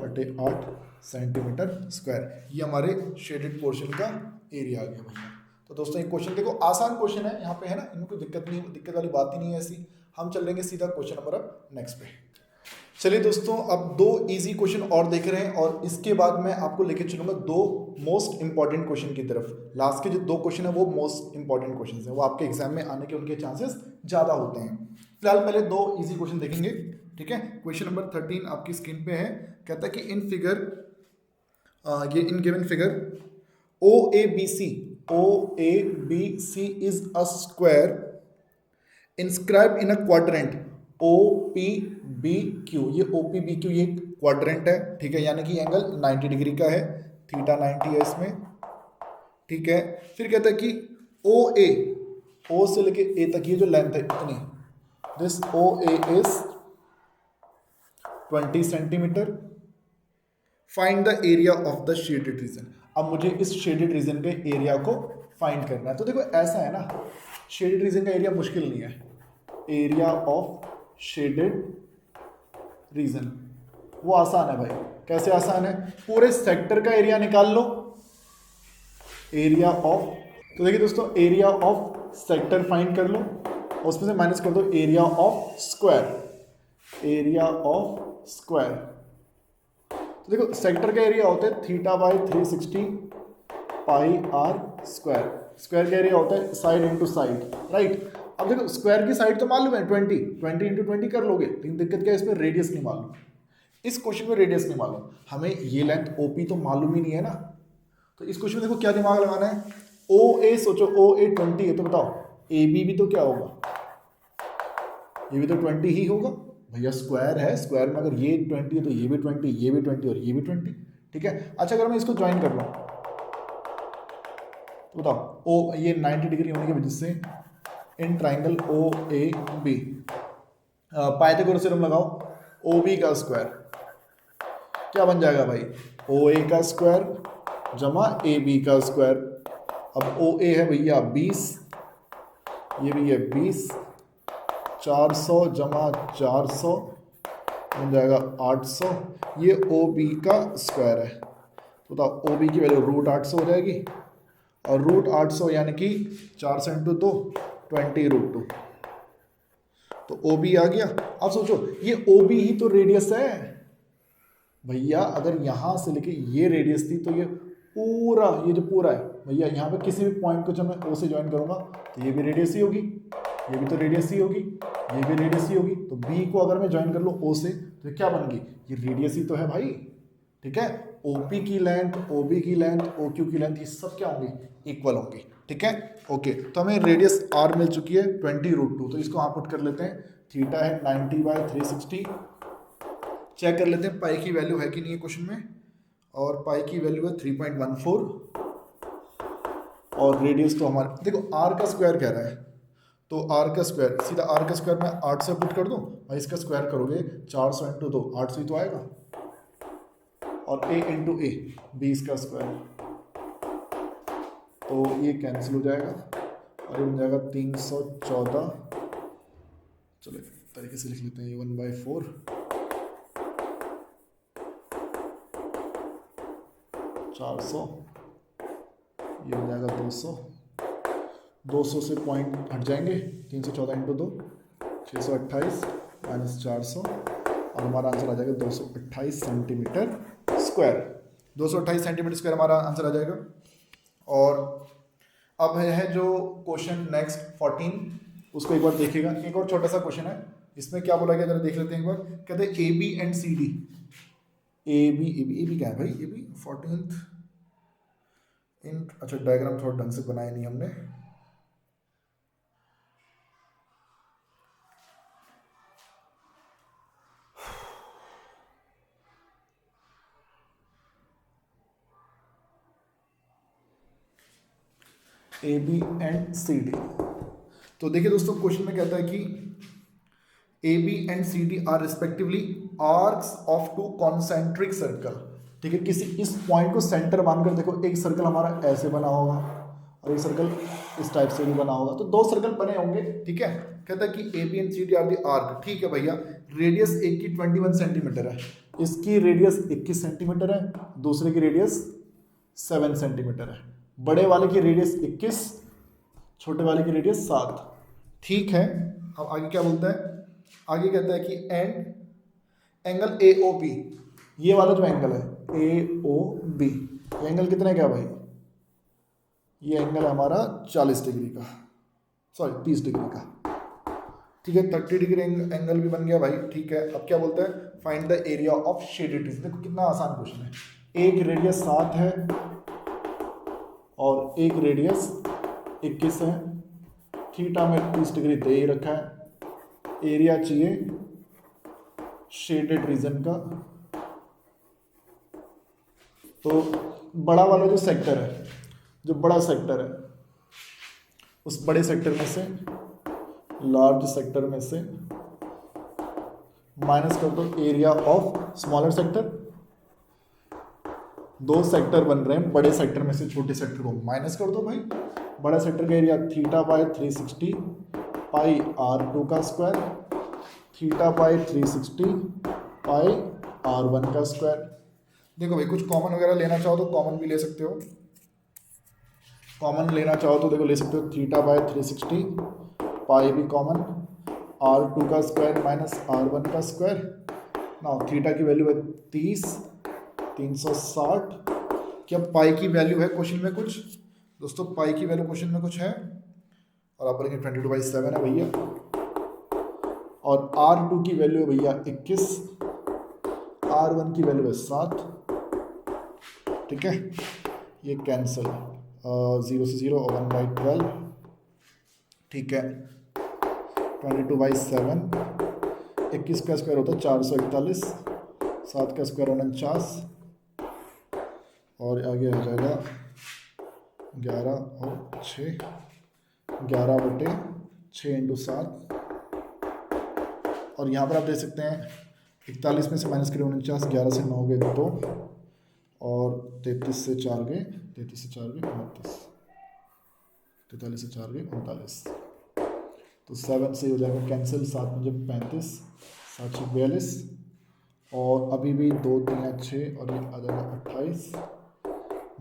बटे 8 सेंटीमीटर स्क्वायर। ये हमारे शेडेड पोर्शन का एरिया आ गया भैया। तो दोस्तों ये क्वेश्चन देखो आसान क्वेश्चन है यहाँ पे, है ना, इनमें कोई दिक्कत वाली बात ही नहीं है ऐसी। हम चल लेंगे सीधा क्वेश्चन नंबर अब नेक्स्ट पे। चलिए दोस्तों अब 2 इजी क्वेश्चन और देख रहे हैं, और इसके बाद मैं आपको लेके चलूंगा 2 मोस्ट इंपॉर्टेंट क्वेश्चन की तरफ। लास्ट के जो 2 क्वेश्चन है वो मोस्ट इंपॉर्टेंट क्वेश्चन हैं, वो आपके एग्जाम में आने के उनके चांसेस ज़्यादा होते हैं। फिलहाल पहले 2 इजी क्वेश्चन देखेंगे, ठीक है। क्वेश्चन नंबर 13 आपकी स्क्रीन पे है, कहता है कि इन फिगर, ये in given figure OABC is a square inscribe in a quadrant OPBQ। ये OPBQ ये क्वाड्रेंट है, ठीक है, यानी कि एंगल 90 डिग्री का है, थीटा 90 है इसमें, ठीक है। फिर कहता है कि OA, O से लेके A तक ये जो लेंथ है इतनी, this OA is 20 centimetre, find the area of the shaded region. अब मुझे इस शेडेड रीजन के एरिया को फाइंड करना है। तो देखो ऐसा है ना, शेडेड रीजन का एरिया मुश्किल नहीं है, एरिया ऑफ शेडेड रीजन वो आसान है भाई। कैसे आसान है, पूरे सेक्टर का एरिया निकाल लो, एरिया ऑफ, तो देखिए दोस्तों एरिया ऑफ सेक्टर फाइंड कर लो, उसमें से माइनस कर दो area of square, area of square. तो देखो सेक्टर का एरिया होता है θ/360 पाई आर स्क्वायर, स्क्वायर का एरिया होता है साइड इंटू साइड, राइट। अब देखो स्क्वायर की साइड तो मालूम है 20 इंटू 20 कर लोगे, लेकिन दिक्कत क्या है, इसमें रेडियस नहीं मालूम, इस क्वेश्चन में रेडियस नहीं मालूम, हमें ये लेंथ OP तो मालूम ही नहीं है ना। तो इस क्वेश्चन में देखो क्या दिमाग लगाना है, OA सोचो, OA 20 है, तो बताओ AB भी तो क्या होगा, ये भी तो 20 ही होगा भैया, स्क्वायर है, स्क्वायर में अगर ये 20 है तो ये भी 20, ये भी 20 और ये भी 20, ठीक है। अच्छा अगर मैं इसको ज्वाइन कर लूँ तो बताओ ये 90 डिग्री होने की वजह से in triangle OAB Pythagoras theorem लगाओ, OB का स्क्वायर क्या बन जाएगा भाई, OA का स्क्वायर जमा AB का स्क्वायर। अब OA है भैया 20, ये भी है 20, 400 जमा 400 बन जाएगा 800। ये ओ बी का स्क्वायर है, तो बताओ ओ बी की वैल्यू रूट 800 हो जाएगी, और रूट 800 यानी कि 400 इंटू 2 20√2, तो ओ बी आ गया। अब सोचो ये ओ बी ही तो रेडियस है भैया, अगर यहाँ से लेके ये रेडियस थी तो ये पूरा, ये जो पूरा है भैया, यहाँ पे किसी भी पॉइंट को जब मैं ओ से ज्वाइन करूँगा तो ये भी रेडियस ही होगी, ये भी तो रेडियस ही होगी, ये भी रेडियस ही होगी, तो बी को अगर मैं ज्वाइन कर लूँ ओ से तो क्या बन गई, ये रेडियस ही तो है भाई। ठीक है, ओ पी की लेंथ, ओ बी की लेंथ, ओ क्यू की लेंथ, ये सब क्या होंगी, इक्वल होंगी। ठीक है, ओके, तो हमें रेडियस आर मिल चुकी है 20√2, तो इसको यहाँ पुट कर लेते हैं। थीटा है 90/360, चेक कर लेते हैं पाई की वैल्यू है कि नहीं है क्वेश्चन में, और पाई की वैल्यू है 3.14, और रेडियस तो हमारे देखो आर का स्क्वायर कह रहा है, तो आर का स्क्वायर, सीधा आर का स्क्वायर मैं 8 से पुट कर दूं भाई, इसका स्क्वायर करोगे 400 इंटू 2 800 ही तो आएगा, और a इंटू ए 20 का स्क्वायर, तो ये कैंसिल हो जाएगा और ये बन जाएगा 314। चलो तरीके से लिख लेते हैं, ये 1/4 400, ये हो जाएगा 200, 200 से पॉइंट हट जाएंगे, 314 इंटू 2 628 माइनस 400, और हमारा आंसर आ जाएगा 228 सेंटीमीटर स्क्वायर। 228 सेंटीमीटर स्क्वायर हमारा आंसर आ जाएगा। और अब है जो क्वेश्चन नेक्स्ट 14, उसको एक बार देखिएगा। एक और छोटा सा क्वेश्चन है, इसमें क्या बोला गया जरा देख लेते हैं एक बार। कहते हैं A B and C D, A B क्या है भाई, ए बी 14th इन, अच्छा डायग्राम थोड़ा ढंग से बनाया नहीं हमने, A B and C D. तो देखिए दोस्तों क्वेश्चन में कहता है कि A B and C D are respectively arcs of two concentric circle. ठीक है, किसी इस पॉइंट को सेंटर मानकर देखो, एक सर्कल हमारा ऐसे बना होगा और एक सर्कल इस टाइप से भी बना होगा, तो दो सर्कल बने होंगे। ठीक है, कहता है कि A B and C D are the arc. ठीक है भैया, रेडियस एक की 21 सेंटीमीटर है, इसकी रेडियस 21 सेंटीमीटर है, दूसरे की रेडियस 7 सेंटीमीटर है, बड़े वाले की रेडियस 21, छोटे वाले की रेडियस 7। ठीक है, अब आगे क्या बोलता है, आगे कहता है कि एंगल ए ओ बी, ये वाला जो एंगल है ए ओ बी, ये एंगल कितने का भाई, ये एंगल हमारा 40 डिग्री का, सॉरी 30 डिग्री का। ठीक है, 30 डिग्री एंगल भी बन गया भाई। ठीक है, अब क्या बोलता है, find the area of shaded region. देखो कितना आसान क्वेश्चन है, एक रेडियस 7 है और एक रेडियस 21 है, थीटा में 30 डिग्री दे ही रखा है, एरिया चाहिए शेडेड रीजन का। तो बड़ा वाला जो सेक्टर है, जो बड़ा सेक्टर है, उस बड़े सेक्टर में से, लार्ज सेक्टर में से माइनस कर दो एरिया ऑफ स्मॉलर सेक्टर। दो सेक्टर बन रहे हैं, बड़े सेक्टर में से छोटे सेक्टर को माइनस कर दो भाई। बड़ा सेक्टर का एरिया θ/360 पाई r2 का स्क्वायर, θ/360 पाई r1 का स्क्वायर। देखो भाई, कुछ कॉमन वगैरह लेना चाहो तो कॉमन भी ले सकते हो, कॉमन लेना चाहो तो देखो ले सकते हो, θ/360 पाई भी कॉमन, r2 का स्क्वायर माइनस r1 का स्क्वायर। ना थीटा की वैल्यू है 30, 360। क्या पाई की वैल्यू है क्वेश्चन में कुछ दोस्तों, पाई की वैल्यू क्वेश्चन में कुछ है, और आप बोलेंगे 22/7 है भैया, और r2 की वैल्यू है भैया 21, r1 की वैल्यू है 7। ठीक है, ये कैंसिल, 0 से 0 और 1/12। ठीक है, 22/7, 21 का स्क्वायर होता है 441, 7 का स्क्वायर 49, और आगे आ जाएगा 11 और 6, 11/6 इंटू 7, और यहाँ पर आप देख सकते हैं 41 में से माइनस करें 49, 11 से 9 गए 2, और 33 से 4 गए 29, 43 से 4 गए 39, तो 7 से हो जाएगा कैंसिल, 7 मुझे 35, 7 से 42, और अभी भी 2 3 6 और ये आ जाएगा 28।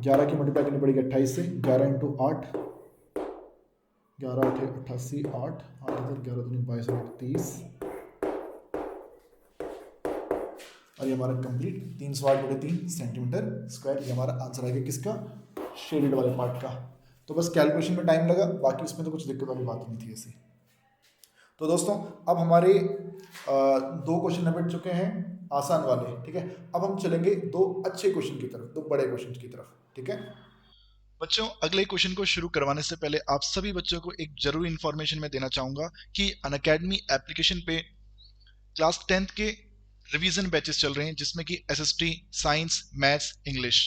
11 की मल्टीप्लाई करनी पड़ेगी 28 से, 11 इंटू 8, 11 8 88, 8 इधर 11 दूनी 22 और 30, और ये हमारा कंप्लीट 308/3 सेंटीमीटर स्क्वायर। ये हमारा आंसर आएगा किसका, शेडेड वाले पार्ट का। तो बस कैलकुलेशन में टाइम लगा, बाकी उसमें तो कुछ दिक्कत वाली बात नहीं थी ऐसी। तो दोस्तों अब हमारे 2 क्वेश्चन निपट चुके हैं आसान वाले, ठीक है। अब हम चलेंगे 2 अच्छे क्वेश्चन की तरफ, 2 बड़े क्वेश्चन की तरफ, ठीक है। बच्चों अगले क्वेश्चन को शुरू करवाने से पहले आप सभी बच्चों को एक जरूरी इंफॉर्मेशन मैं देना चाहूंगा कि अनअकैडमी एप्लीकेशन पे क्लास 10th के रिवीजन बैचेस चल रहे हैं, जिसमें कि एसएसटी, साइंस, मैथ्स, इंग्लिश,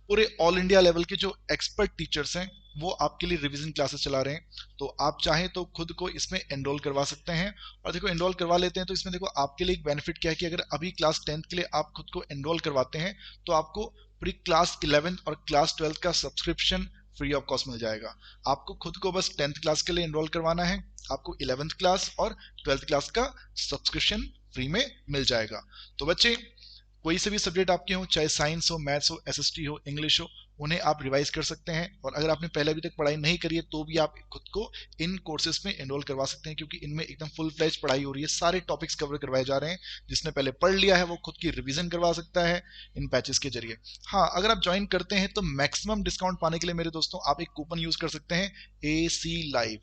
पूरे ऑल इंडिया लेवल के जो एक्सपर्ट टीचर्स हैं वो आपके लिए रिवीजन क्लासेस चला रहे हैं। तो आप चाहें तो खुद को इसमें एनरोल करवा सकते हैं। और देखो एनरोल करवा लेते हैं तो इसमें देखो आपके लिए एक बेनिफिट क्या है कि अगर अभी क्लास 10th के लिए आप खुद को एनरोल करवाते हैं तो आपको पूरी क्लास 11 और क्लास 12 का सब्सक्रिप्शन फ्री ऑफ कॉस्ट मिल जाएगा। आपको खुद को बस 10th क्लास के लिए एनरोल करवाना है, आपको 11th क्लास और 12th क्लास का सब्सक्रिप्शन फ्री में मिल जाएगा। तो बच्चे कोई से भी सब्जेक्ट आपके हो, चाहे साइंस हो, मैथ्स हो, एसएसटी हो, इंग्लिश हो, उन्हें आप रिवाइज कर सकते हैं। और अगर आपने पहले अभी तक पढ़ाई नहीं करी है तो भी आप खुद को इन कोर्सेज में एनरोल करवा सकते हैं, क्योंकि इनमें एकदम फुल फ्लेज पढ़ाई हो रही है, सारे टॉपिक्स कवर करवाए जा रहे हैं। जिसने पहले पढ़ लिया है वो खुद की रिवीजन करवा सकता है इन पैचेस के जरिए। हाँ, अगर आप ज्वाइन करते हैं तो मैक्सिमम डिस्काउंट पाने के लिए मेरे दोस्तों आप एक कूपन यूज कर सकते हैं, AC लाइव।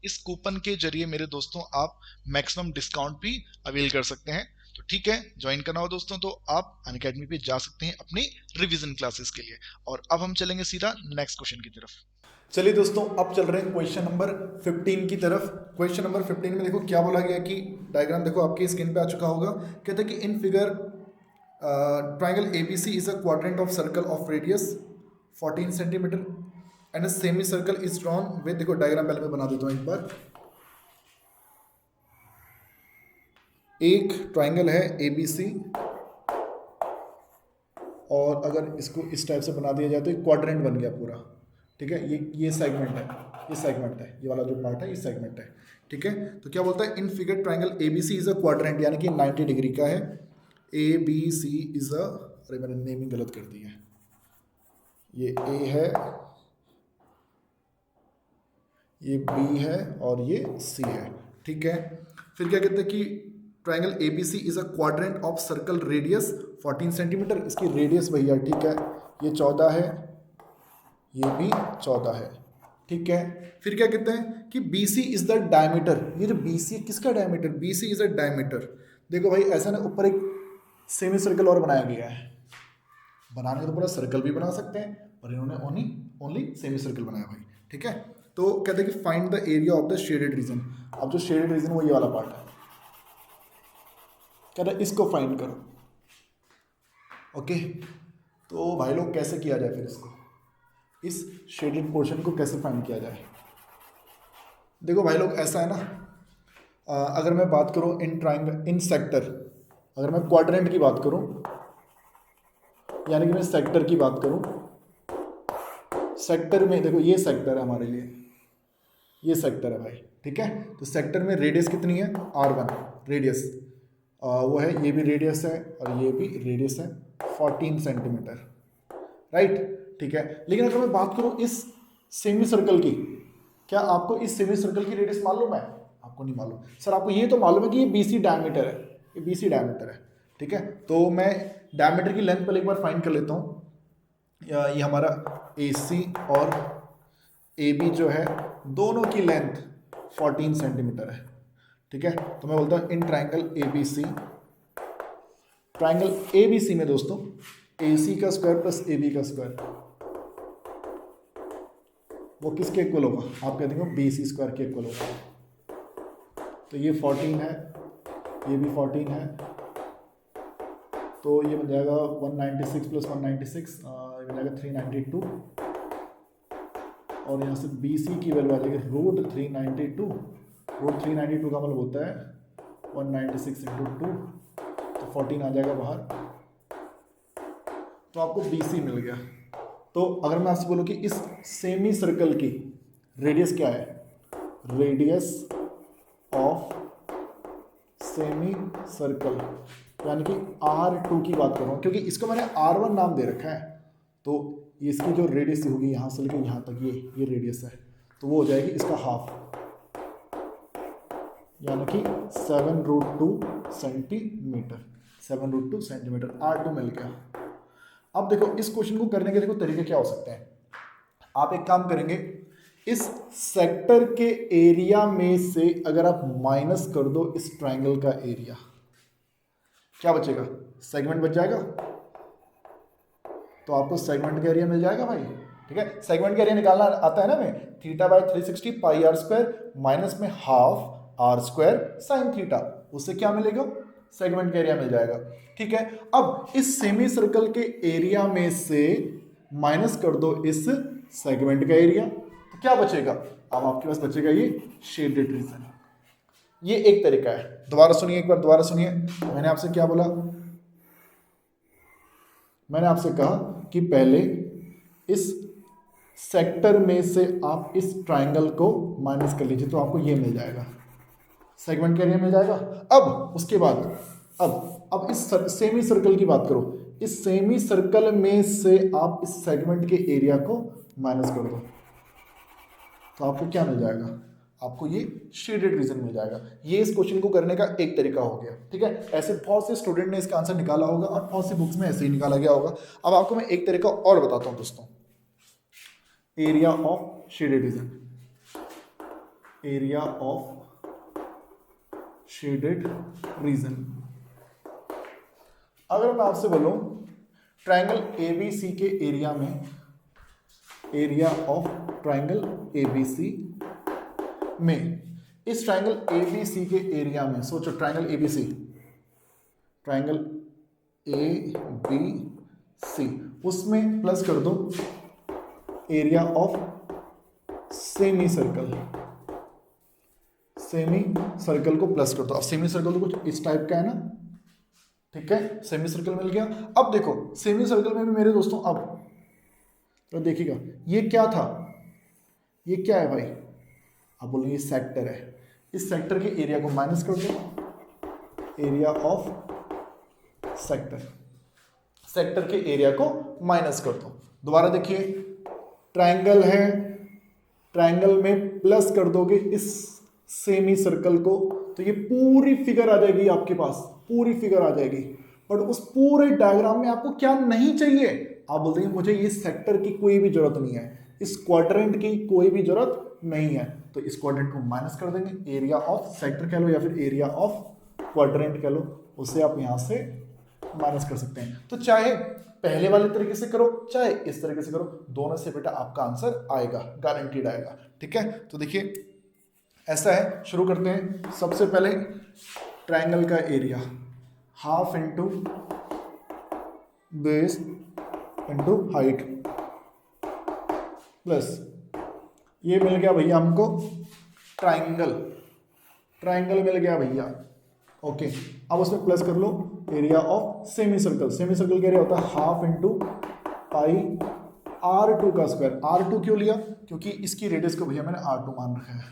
इस कूपन के जरिए मेरे दोस्तों आप मैक्सिमम डिस्काउंट भी अवेल कर सकते हैं। तो ठीक है, ज्वाइन करना हो दोस्तों तो आप अनअकैडमी पे जा सकते हैं अपनी रिवीजन क्लासेस के लिए। और अब हम चलेंगे सीधा नेक्स्ट क्वेश्चन की तरफ। चलिए दोस्तों अब चल रहे हैं क्वेश्चन नंबर 15 की तरफ। क्वेश्चन नंबर 15 में देखो क्या बोला गया कि डायग्राम देखो आपकी स्क्रीन पे आ चुका होगा। कहते हैं कि in figure triangle ABC is a quadrant of circle of radius 14 centimetre and a semi circle is drawn with, देखो डायग्राम पहले मैं बना देता हूँ एक बार। एक ट्राइंगल है ABC और अगर इसको इस टाइप से बना दिया जाए तो एक क्वाड्रेंट बन गया पूरा, ठीक है। ये सेगमेंट है, ये सेगमेंट है, ये वाला जो पार्ट है ये सेगमेंट है, ठीक है। तो क्या बोलता है, in figure triangle ABC is a quadrant, यानी कि 90 डिग्री का है। ABC इज अ, अरे मैंने नेमिंग गलत कर दी है, ये A है, ये B है और ये C है, ठीक है। फिर क्या कहते हैं कि triangle ABC is a quadrant of circle radius 14 centimetre, इसकी रेडियस भैया, ठीक है, ये 14 है, ये भी 14 है, ठीक है। फिर क्या कहते हैं कि BC इज द डायमीटर, ये जो BC है किसका diameter, BC is a diameter. देखो भाई ऐसा ना, ऊपर एक सेमी सर्कल और बनाया गया है, बनाने तो पूरा सर्कल भी बना सकते हैं पर इन्होंने ओनली सेमी सर्कल बनाया भाई, ठीक है। तो कहते हैं कि find the area of the shaded region. अब जो शेडेड रीजन वो ये वाला पार्ट है, कहते हैं इसको फाइंड करो, ओके। तो भाई लोग कैसे किया जाए फिर इसको, इस शेडेड पोर्शन को कैसे फाइंड किया जाए। देखो भाई लोग ऐसा है ना, अगर मैं बात करूं इन ट्राइंगल, इन सेक्टर, अगर मैं क्वाड्रेंट की बात करूं, यानी कि मैं सेक्टर की बात करूं, सेक्टर में देखो ये सेक्टर है हमारे लिए, ये सेक्टर है भाई, ठीक है। तो सेक्टर में रेडियस कितनी है, R1 रेडियस, वो है, ये भी रेडियस है और ये भी रेडियस है 14 सेंटीमीटर, राइट, ठीक है। लेकिन अगर मैं बात करूं इस सेमी सर्कल की, क्या आपको इस सेमी सर्कल की रेडियस मालूम है, आपको नहीं मालूम। सर आपको ये तो मालूम है कि ये BC डायमीटर है, ये BC डायमीटर है, ठीक है। तो मैं डायमीटर की लेंथ पहले एक बार फाइंड कर लेता हूँ। ये हमारा AC और AB जो है दोनों की लेंथ 14 सेंटीमीटर है, ठीक है। तो मैं बोलता हूँ in triangle ABC, triangle ABC में दोस्तों AC का स्क्वायर प्लस AB का स्क्वायर वो किसके इक्वल होगा, आप कहते हैं BC स्क्वायर के इक्वल होगा। तो ये 14 है, ये भी 14 है, तो ये बन जाएगा 196 प्लस 196, ये बन जाएगा 392, और यहाँ से BC की वैल्यू आ जाएगी √392। √392 का मतलब होता है 196 × 2, तो 14 आ जाएगा बाहर, तो आपको BC मिल गया। तो अगर मैं आपसे बोलूँ कि इस सेमी सर्कल की रेडियस क्या है, रेडियस ऑफ सेमी सर्कल, यानी कि R2 की बात कर रहा हूँ, क्योंकि इसको मैंने R1 नाम दे रखा है, तो इसकी जो रेडियस होगी यहाँ से लेकर यहाँ तक, ये रेडियस है, तो वो हो जाएगी इसका हाफ, यानी कि 7√2 सेंटीमीटर, 7√2 सेंटीमीटर, R2 मिल गया। अब देखो इस क्वेश्चन को करने के देखो तरीके क्या हो सकते हैं। आप एक काम करेंगे, इस सेक्टर के एरिया में से अगर आप माइनस कर दो इस ट्रायंगल का एरिया, क्या बचेगा? सेगमेंट बच जाएगा, तो आपको सेगमेंट का एरिया मिल जाएगा भाई। ठीक है, सेगमेंट का एरिया निकालना आता है ना हमें, θ/360 पाई r स्क्वायर माइनस में half r square sine theta, उससे क्या मिलेगा? सेगमेंट का एरिया मिल जाएगा। ठीक है, अब इस सेमी सर्कल के एरिया में से माइनस कर दो इस सेगमेंट का एरिया, तो क्या बचेगा? अब आपके पास बचेगा ये शेडेड रीजन। ये एक तरीका है। दोबारा सुनिए, एक बार दोबारा सुनिए। मैंने आपसे क्या बोला? मैंने आपसे कहा कि पहले इस सेक्टर में से आप इस ट्रायंगल को माइनस कर लीजिए, तो आपको ये मिल जाएगा, सेगमेंट का एरिया मिल जाएगा। अब उसके बाद अब इस सेमी सर्कल की बात करो, इस सेमी सर्कल में से आप इस सेगमेंट के एरिया को माइनस कर दो, तो आपको क्या मिल जाएगा? आपको ये शेडेड रीजन मिल जाएगा। ये इस क्वेश्चन को करने का एक तरीका हो गया। ठीक है, ऐसे बहुत से स्टूडेंट ने इसका आंसर निकाला होगा और बहुत सी बुक्स में ऐसे ही निकाला गया होगा। अब आपको मैं एक तरीका और बताता हूं दोस्तों, area of shaded region, area of shaded region. अगर मैं आपसे बोलूं ट्रायंगल ABC के एरिया में, एरिया ऑफ ट्रायंगल ABC में, इस ट्रायंगल ABC के एरिया में सोचो, ट्रायंगल ABC, ट्रायंगल ABC, उसमें प्लस कर दो area of semi circle, semi circle को प्लस कर दो। अब सेमी सर्कल तो कुछ इस टाइप का है ना, ठीक है, सेमी सर्कल मिल गया। अब देखो सेमी सर्कल में भी मेरे दोस्तों, अब तो देखिएगा ये क्या था, ये क्या है भाई? आप बोलेंगे ये सेक्टर है, इस सेक्टर के एरिया को माइनस कर दो, एरिया ऑफ सेक्टर, सेक्टर के एरिया को माइनस कर दो। दोबारा देखिए, ट्रायंगल है, ट्रायंगल में प्लस कर दोगे इस सेमी सर्कल को, तो ये पूरी फिगर आ जाएगी आपके पास, पूरी फिगर आ जाएगी। बट उस पूरे डायग्राम में आपको क्या नहीं चाहिए? आप बोलते हैं मुझे ये सेक्टर की कोई भी जरूरत नहीं है, इस क्वाड्रेंट की कोई भी जरूरत नहीं है, तो इस क्वाड्रेंट को माइनस कर देंगे, एरिया ऑफ सेक्टर कह लो या फिर एरिया ऑफ क्वाड्रेंट कह लो, उसे आप यहां से माइनस कर सकते हैं। तो चाहे पहले वाले तरीके से करो चाहे इस तरीके से करो, दोनों से बेटा आपका आंसर आएगा, गारंटीड आएगा। ठीक है, तो देखिए ऐसा है, शुरू करते हैं। सबसे पहले ट्रायंगल का area half into base into height, plus ये मिल गया भैया हमको ट्रायंगल, ट्रायंगल मिल गया भैया। ओके, अब उसमें प्लस कर लो area of semi circle, semi circle का एरिया होता है हाफ इंटू पाई R2 का स्क्वायर। R2 क्यों लिया? क्योंकि इसकी रेडियस को भैया मैंने R2 मान रखा है,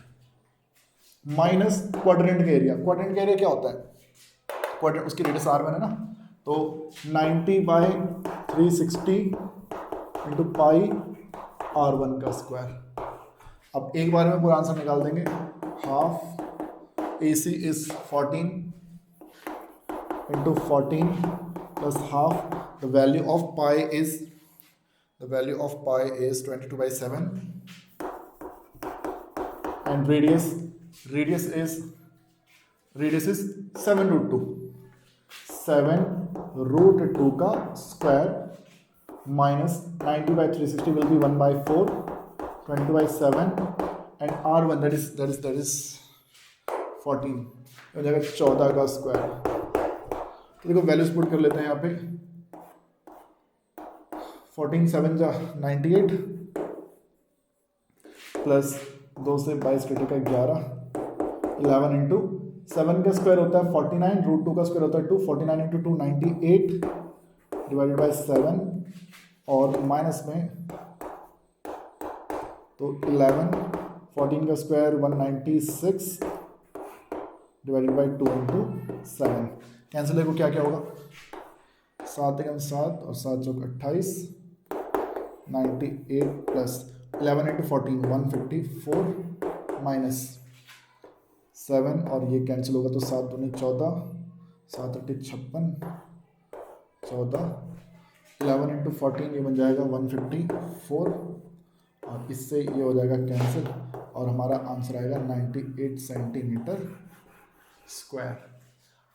माइनस क्वाड्रेंट का एरिया। क्वाड्रेंट का एरिया क्या होता है? क्वाड्रेंट उसकी रेडियस R1 है ना, तो 90/360 इंटू पाई R1 का स्क्वायर। अब एक बार में पूरा आंसर निकाल देंगे, half AC is 14 into 14 plus half, the value of pi is 22/7 and radius is 7√2, 7√2 का square minus 90/360 will be 1/4, 20/7 and R1 that is 14 हो जाएगा 14 का स्क्वायर। तो देखो वैल्यूज पुट कर लेते हैं यहाँ पे, 14 7 जा 98 प्लस 2 से 22 कटे का 11, 11 इंटू 7 का स्क्वायर होता है 49, √2 का स्क्वायर होता है 2, 49 इंटू 2 98 डिवाइडेड बाई 7 और माइनस में तो 11, 14 का square 196 divided by 2 into 7, cancel है को क्या क्या होगा, 7 एकम 7 और 7 चौक 28, 98 प्लस 11 इंटू 14 154 माइनस 7 और ये कैंसिल होगा तो 7 दूनी 14, 7 अट्ठी 56, 14, 11 इंटू 14 ये बन जाएगा 154 और इससे ये हो जाएगा कैंसिल और हमारा आंसर आएगा 98 सेंटीमीटर स्क्वायर।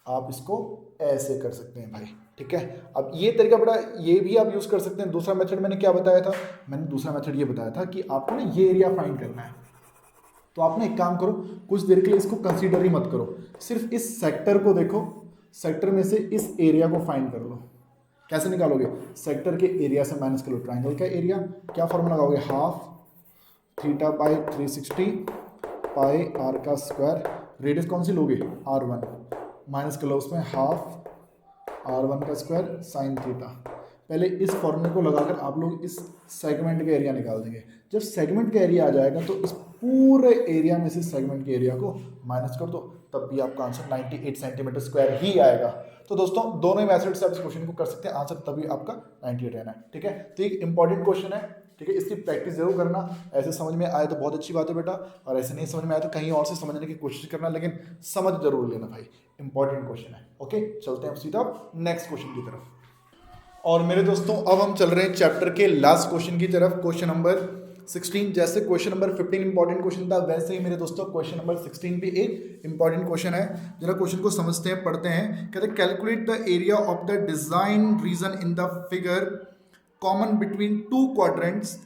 आप इसको ऐसे कर सकते हैं भाई, ठीक है। अब ये तरीका बड़ा, ये भी आप यूज़ कर सकते हैं। दूसरा मेथड मैंने क्या बताया था, मैंने दूसरा मेथड ये बताया था कि आपको ना ये एरिया फाइंड करना है। तो आपने एक काम करो, कुछ देर के लिए इसको कंसीडर ही मत करो, सिर्फ इस सेक्टर को देखो, सेक्टर में से इस एरिया को फाइंड कर लो। कैसे निकालोगे, सेक्टर के एरिया से माइनस करो ट्राइंगल का एरिया, क्या फॉर्मूला लगाओगे, half theta by 360 pi R का स्क्वायर, रेडियस कौन सी लोगे r1, माइनस कर लो उसमें हाफ r1 का स्क्वायर साइन थीटा। पहले इस फॉर्मूले को लगाकर आप लोग इस सेगमेंट का एरिया निकाल देंगे। जब सेगमेंट का एरिया आ जाएगा तो इस पूरे एरिया में से सेगमेंट के एरिया को माइनस कर दो, तब भी आपका आंसर 98 सेंटीमीटर स्क्वायर ही आएगा। तो दोस्तों दोनों ही मेथड से आप इस क्वेश्चन को कर सकते हैं, आंसर तभी आपका 98 रहना है, ठीक है। तो एक इंपॉर्टेंट क्वेश्चन है, ठीक है, इसकी प्रैक्टिस जरूर करना। ऐसे समझ में आए तो बहुत अच्छी बात है बेटा, और ऐसे नहीं समझ में आए तो कहीं और से समझने की कोशिश करना, लेकिन समझ जरूर लेना भाई, इंपॉर्टेंट क्वेश्चन है। ओके, चलते हैं सीधा नेक्स्ट क्वेश्चन की तरफ। और मेरे दोस्तों अब हम चल रहे हैं चैप्टर के लास्ट क्वेश्चन की तरफ, क्वेश्चन नंबर 16। जैसे क्वेश्चन नंबर 15 इंपॉर्टेंट क्वेश्चन था, वैसे ही मेरे दोस्तों क्वेश्चन नंबर 16 भी एक इंपॉर्टेंट क्वेश्चन है। जरा क्वेश्चन को समझते हैं, पढ़ते हैं। कहते हैं calculate the area of the design region in the figure common between two quadrants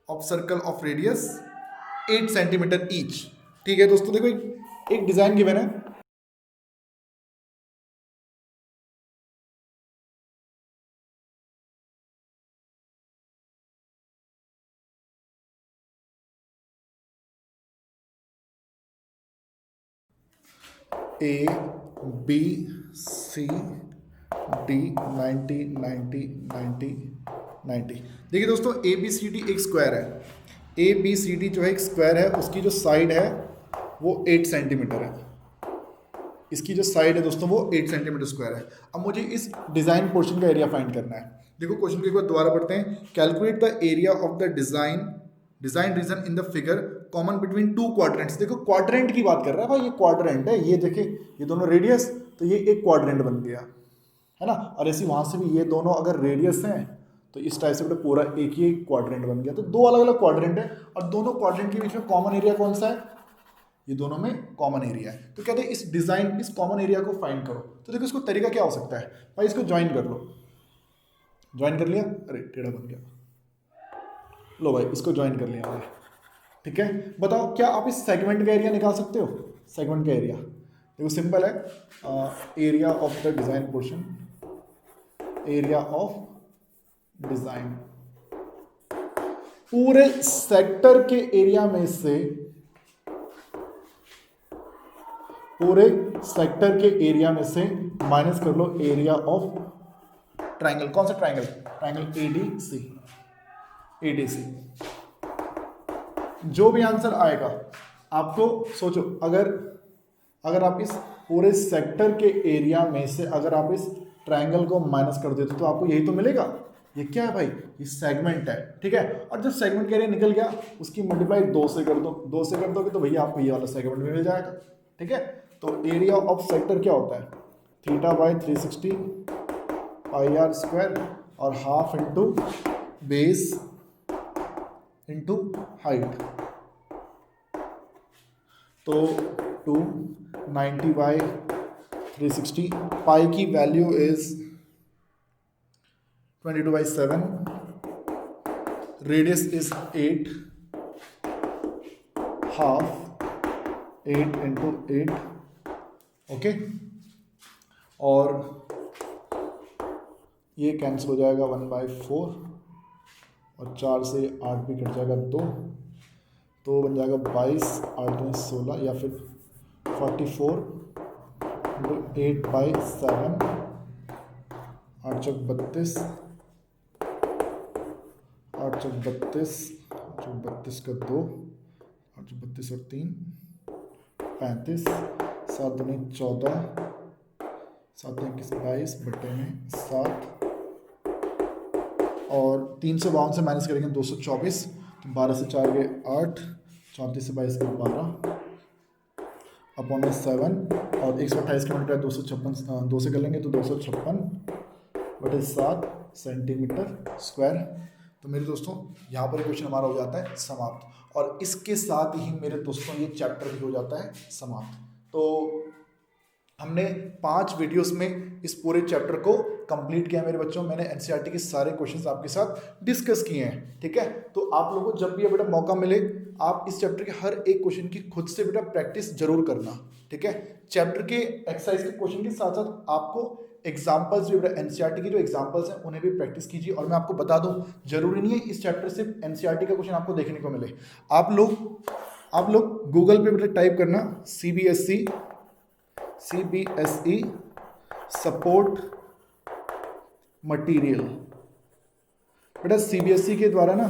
of circle of radius 8 centimetre each. ठीक है दोस्तों, देखो एक डिजाइन गिवन है, ए बी सी डी 90 90 90 90। देखिए दोस्तों, ए बी सी डी एक स्क्वायर है, ए बी सी डी जो है एक स्क्वायर है, उसकी जो साइड है वो 8 सेंटीमीटर है, इसकी जो साइड है दोस्तों वो 8 सेंटीमीटर स्क्वायर है। अब मुझे इस डिज़ाइन पोर्शन का एरिया फाइंड करना है। देखो क्वेश्चन को एक बार दोबारा पढ़ते हैं। Calculate the area of the design region in the figure common between two quadrants. देखो क्वाड्रेंट की बात कर रहा है भाई, ये क्वाड्रेंट है, ये देखिए ये दोनों रेडियस, तो ये एक क्वाड्रेंट बन गया है ना। और ऐसी वहां से भी ये दोनों अगर रेडियस हैं तो इस टाइप से पूरा एक ही क्वाड्रेंट बन गया। तो दो अलग अलग क्वाड्रेंट है और दोनों क्वाड्रेंट के बीच में कॉमन एरिया कौन सा है, ये दोनों में कॉमन एरिया है। तो कहते हैं इस डिजाइन, इस कॉमन एरिया को फाइंड करो। तो देखो इसको तरीका क्या हो सकता है भाई, इसको ज्वाइन कर लो। ज्वाइन कर लिया, अरे टेढ़ा बन गया, लो भाई इसको ज्वाइन कर लिया मैंने, ठीक है। बताओ क्या आप इस सेगमेंट का एरिया निकाल सकते हो, सेगमेंट का एरिया देखो सिंपल है, area of the design portion, area of design, पूरे सेक्टर के एरिया में से, पूरे सेक्टर के एरिया में से माइनस कर लो एरिया ऑफ ट्राइंगल। कौन सा ट्राइंगल, ट्राइंगल एडीसी, एडीसी। जो भी आंसर आएगा आपको सोचो, अगर आप इस पूरे सेक्टर के एरिया में से अगर आप इस ट्राइंगल को माइनस कर देते तो आपको यही तो मिलेगा। ये क्या है भाई, ये सेगमेंट है, ठीक है। और जब सेगमेंट का एरिया निकल गया उसकी मल्टीप्लाई 2 से कर दो, 2 से कर दोगे तो भैया आपको ये वाला सेगमेंट में मिल जाएगा, ठीक है। तो एरिया ऑफ सेक्टर क्या होता है, theta by 360 pi r square और half into base into height. तो 290 बाई 360, पाई की value is 22/7, radius is 8, half 8 into 8, okay. और ये कैंसिल हो जाएगा 1/4 और 4 से 8 भी कट जाएगा 2, तो बन जाएगा 22, 8 में 16 या फिर 44 इंटू 8/7, 8 चौक 32, 8 चौक 32, 32 का 2, 32 और 3 35, 7 दूनी 14, 7 21 22 बटे में 7 और 352 से माइनस करेंगे 224, तो 12 से 4 गए 8, 34 से 22 गए 12 अपॉन में 7 और 128 का मल्टीप्लाई 256 2 से कर लेंगे तो 256 बटे 7 सेंटीमीटर स्क्वायर। तो मेरे दोस्तों यहाँ पर क्वेश्चन हमारा हो जाता है समाप्त, और इसके साथ ही मेरे दोस्तों ये चैप्टर भी हो जाता है समाप्त। तो हमने 5 वीडियोस में इस पूरे चैप्टर को कंप्लीट किया मेरे बच्चों। मैंने एनसीईआरटी के सारे क्वेश्चंस आपके साथ डिस्कस किए हैं, ठीक है। तो आप लोगों को जब भी बेटा मौका मिले आप इस चैप्टर के हर एक क्वेश्चन की खुद से बेटा प्रैक्टिस जरूर करना, ठीक है। चैप्टर के एक्सरसाइज के क्वेश्चन के साथ साथ आपको एग्जाम्पल्स भी बेटा एनसीईआरटी की जो एग्जाम्पल्स हैं उन्हें भी प्रैक्टिस कीजिए। और मैं आपको बता दूं जरूरी नहीं है इस चैप्टर से एनसीईआरटी का क्वेश्चन आपको देखने को मिले। आप लोग गूगल पे बेटा टाइप करना CBSE सपोर्ट मटेरियल। बेटा CBSE के द्वारा ना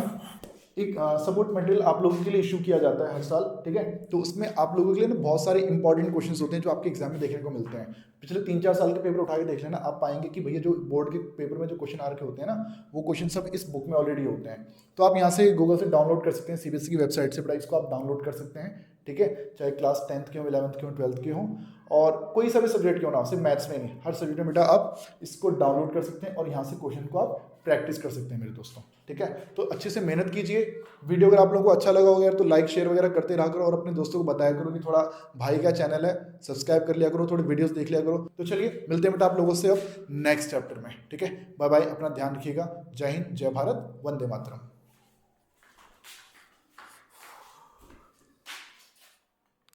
एक सपोर्ट मटेरियल आप लोगों के लिए इशू किया जाता है हर साल, ठीक है। तो उसमें आप लोगों के लिए ना बहुत सारे इंपॉर्टेंट क्वेश्चंस होते हैं जो आपके एग्जाम में देखने को मिलते हैं। पिछले 3-4 साल के पेपर उठा के देख लेना, आप पाएंगे कि भैया जो बोर्ड के पेपर में जो क्वेश्चन आ रखे होते हैं ना वो क्वेश्चन सब इस बुक में ऑलरेडी होते हैं। तो आप यहाँ से गूगल से डाउनलोड कर सकते हैं, CBSE की वेबसाइट से बेटा इसको आप डाउनलोड कर सकते हैं, ठीक है। चाहे क्लास 10th के हो, 11th के हो, 12th के हो, और कोई सा भी सब्जेक्ट क्यों ना हो, सिर्फ मैथ्स में नहीं, हर सब्जेक्ट में बेटा आप इसको डाउनलोड कर सकते हैं और यहाँ से क्वेश्चन को आप प्रैक्टिस कर सकते हैं मेरे दोस्तों, ठीक है। तो अच्छे से मेहनत कीजिए। वीडियो अगर आप लोगों को अच्छा लगा होगा यार तो लाइक शेयर वगैरह करते रहा करो और अपने दोस्तों को बताया करो कि थोड़ा भाई का चैनल है, सब्सक्राइब कर लिया करो, थोड़ी वीडियोस देख लिया करो। तो चलिए मिलते हैं बेटा आप लोगों से अब नेक्स्ट चैप्टर में, ठीक है। बाय बाय, अपना ध्यान रखिएगा। जय हिंद, जय भारत, वंदे मातरम।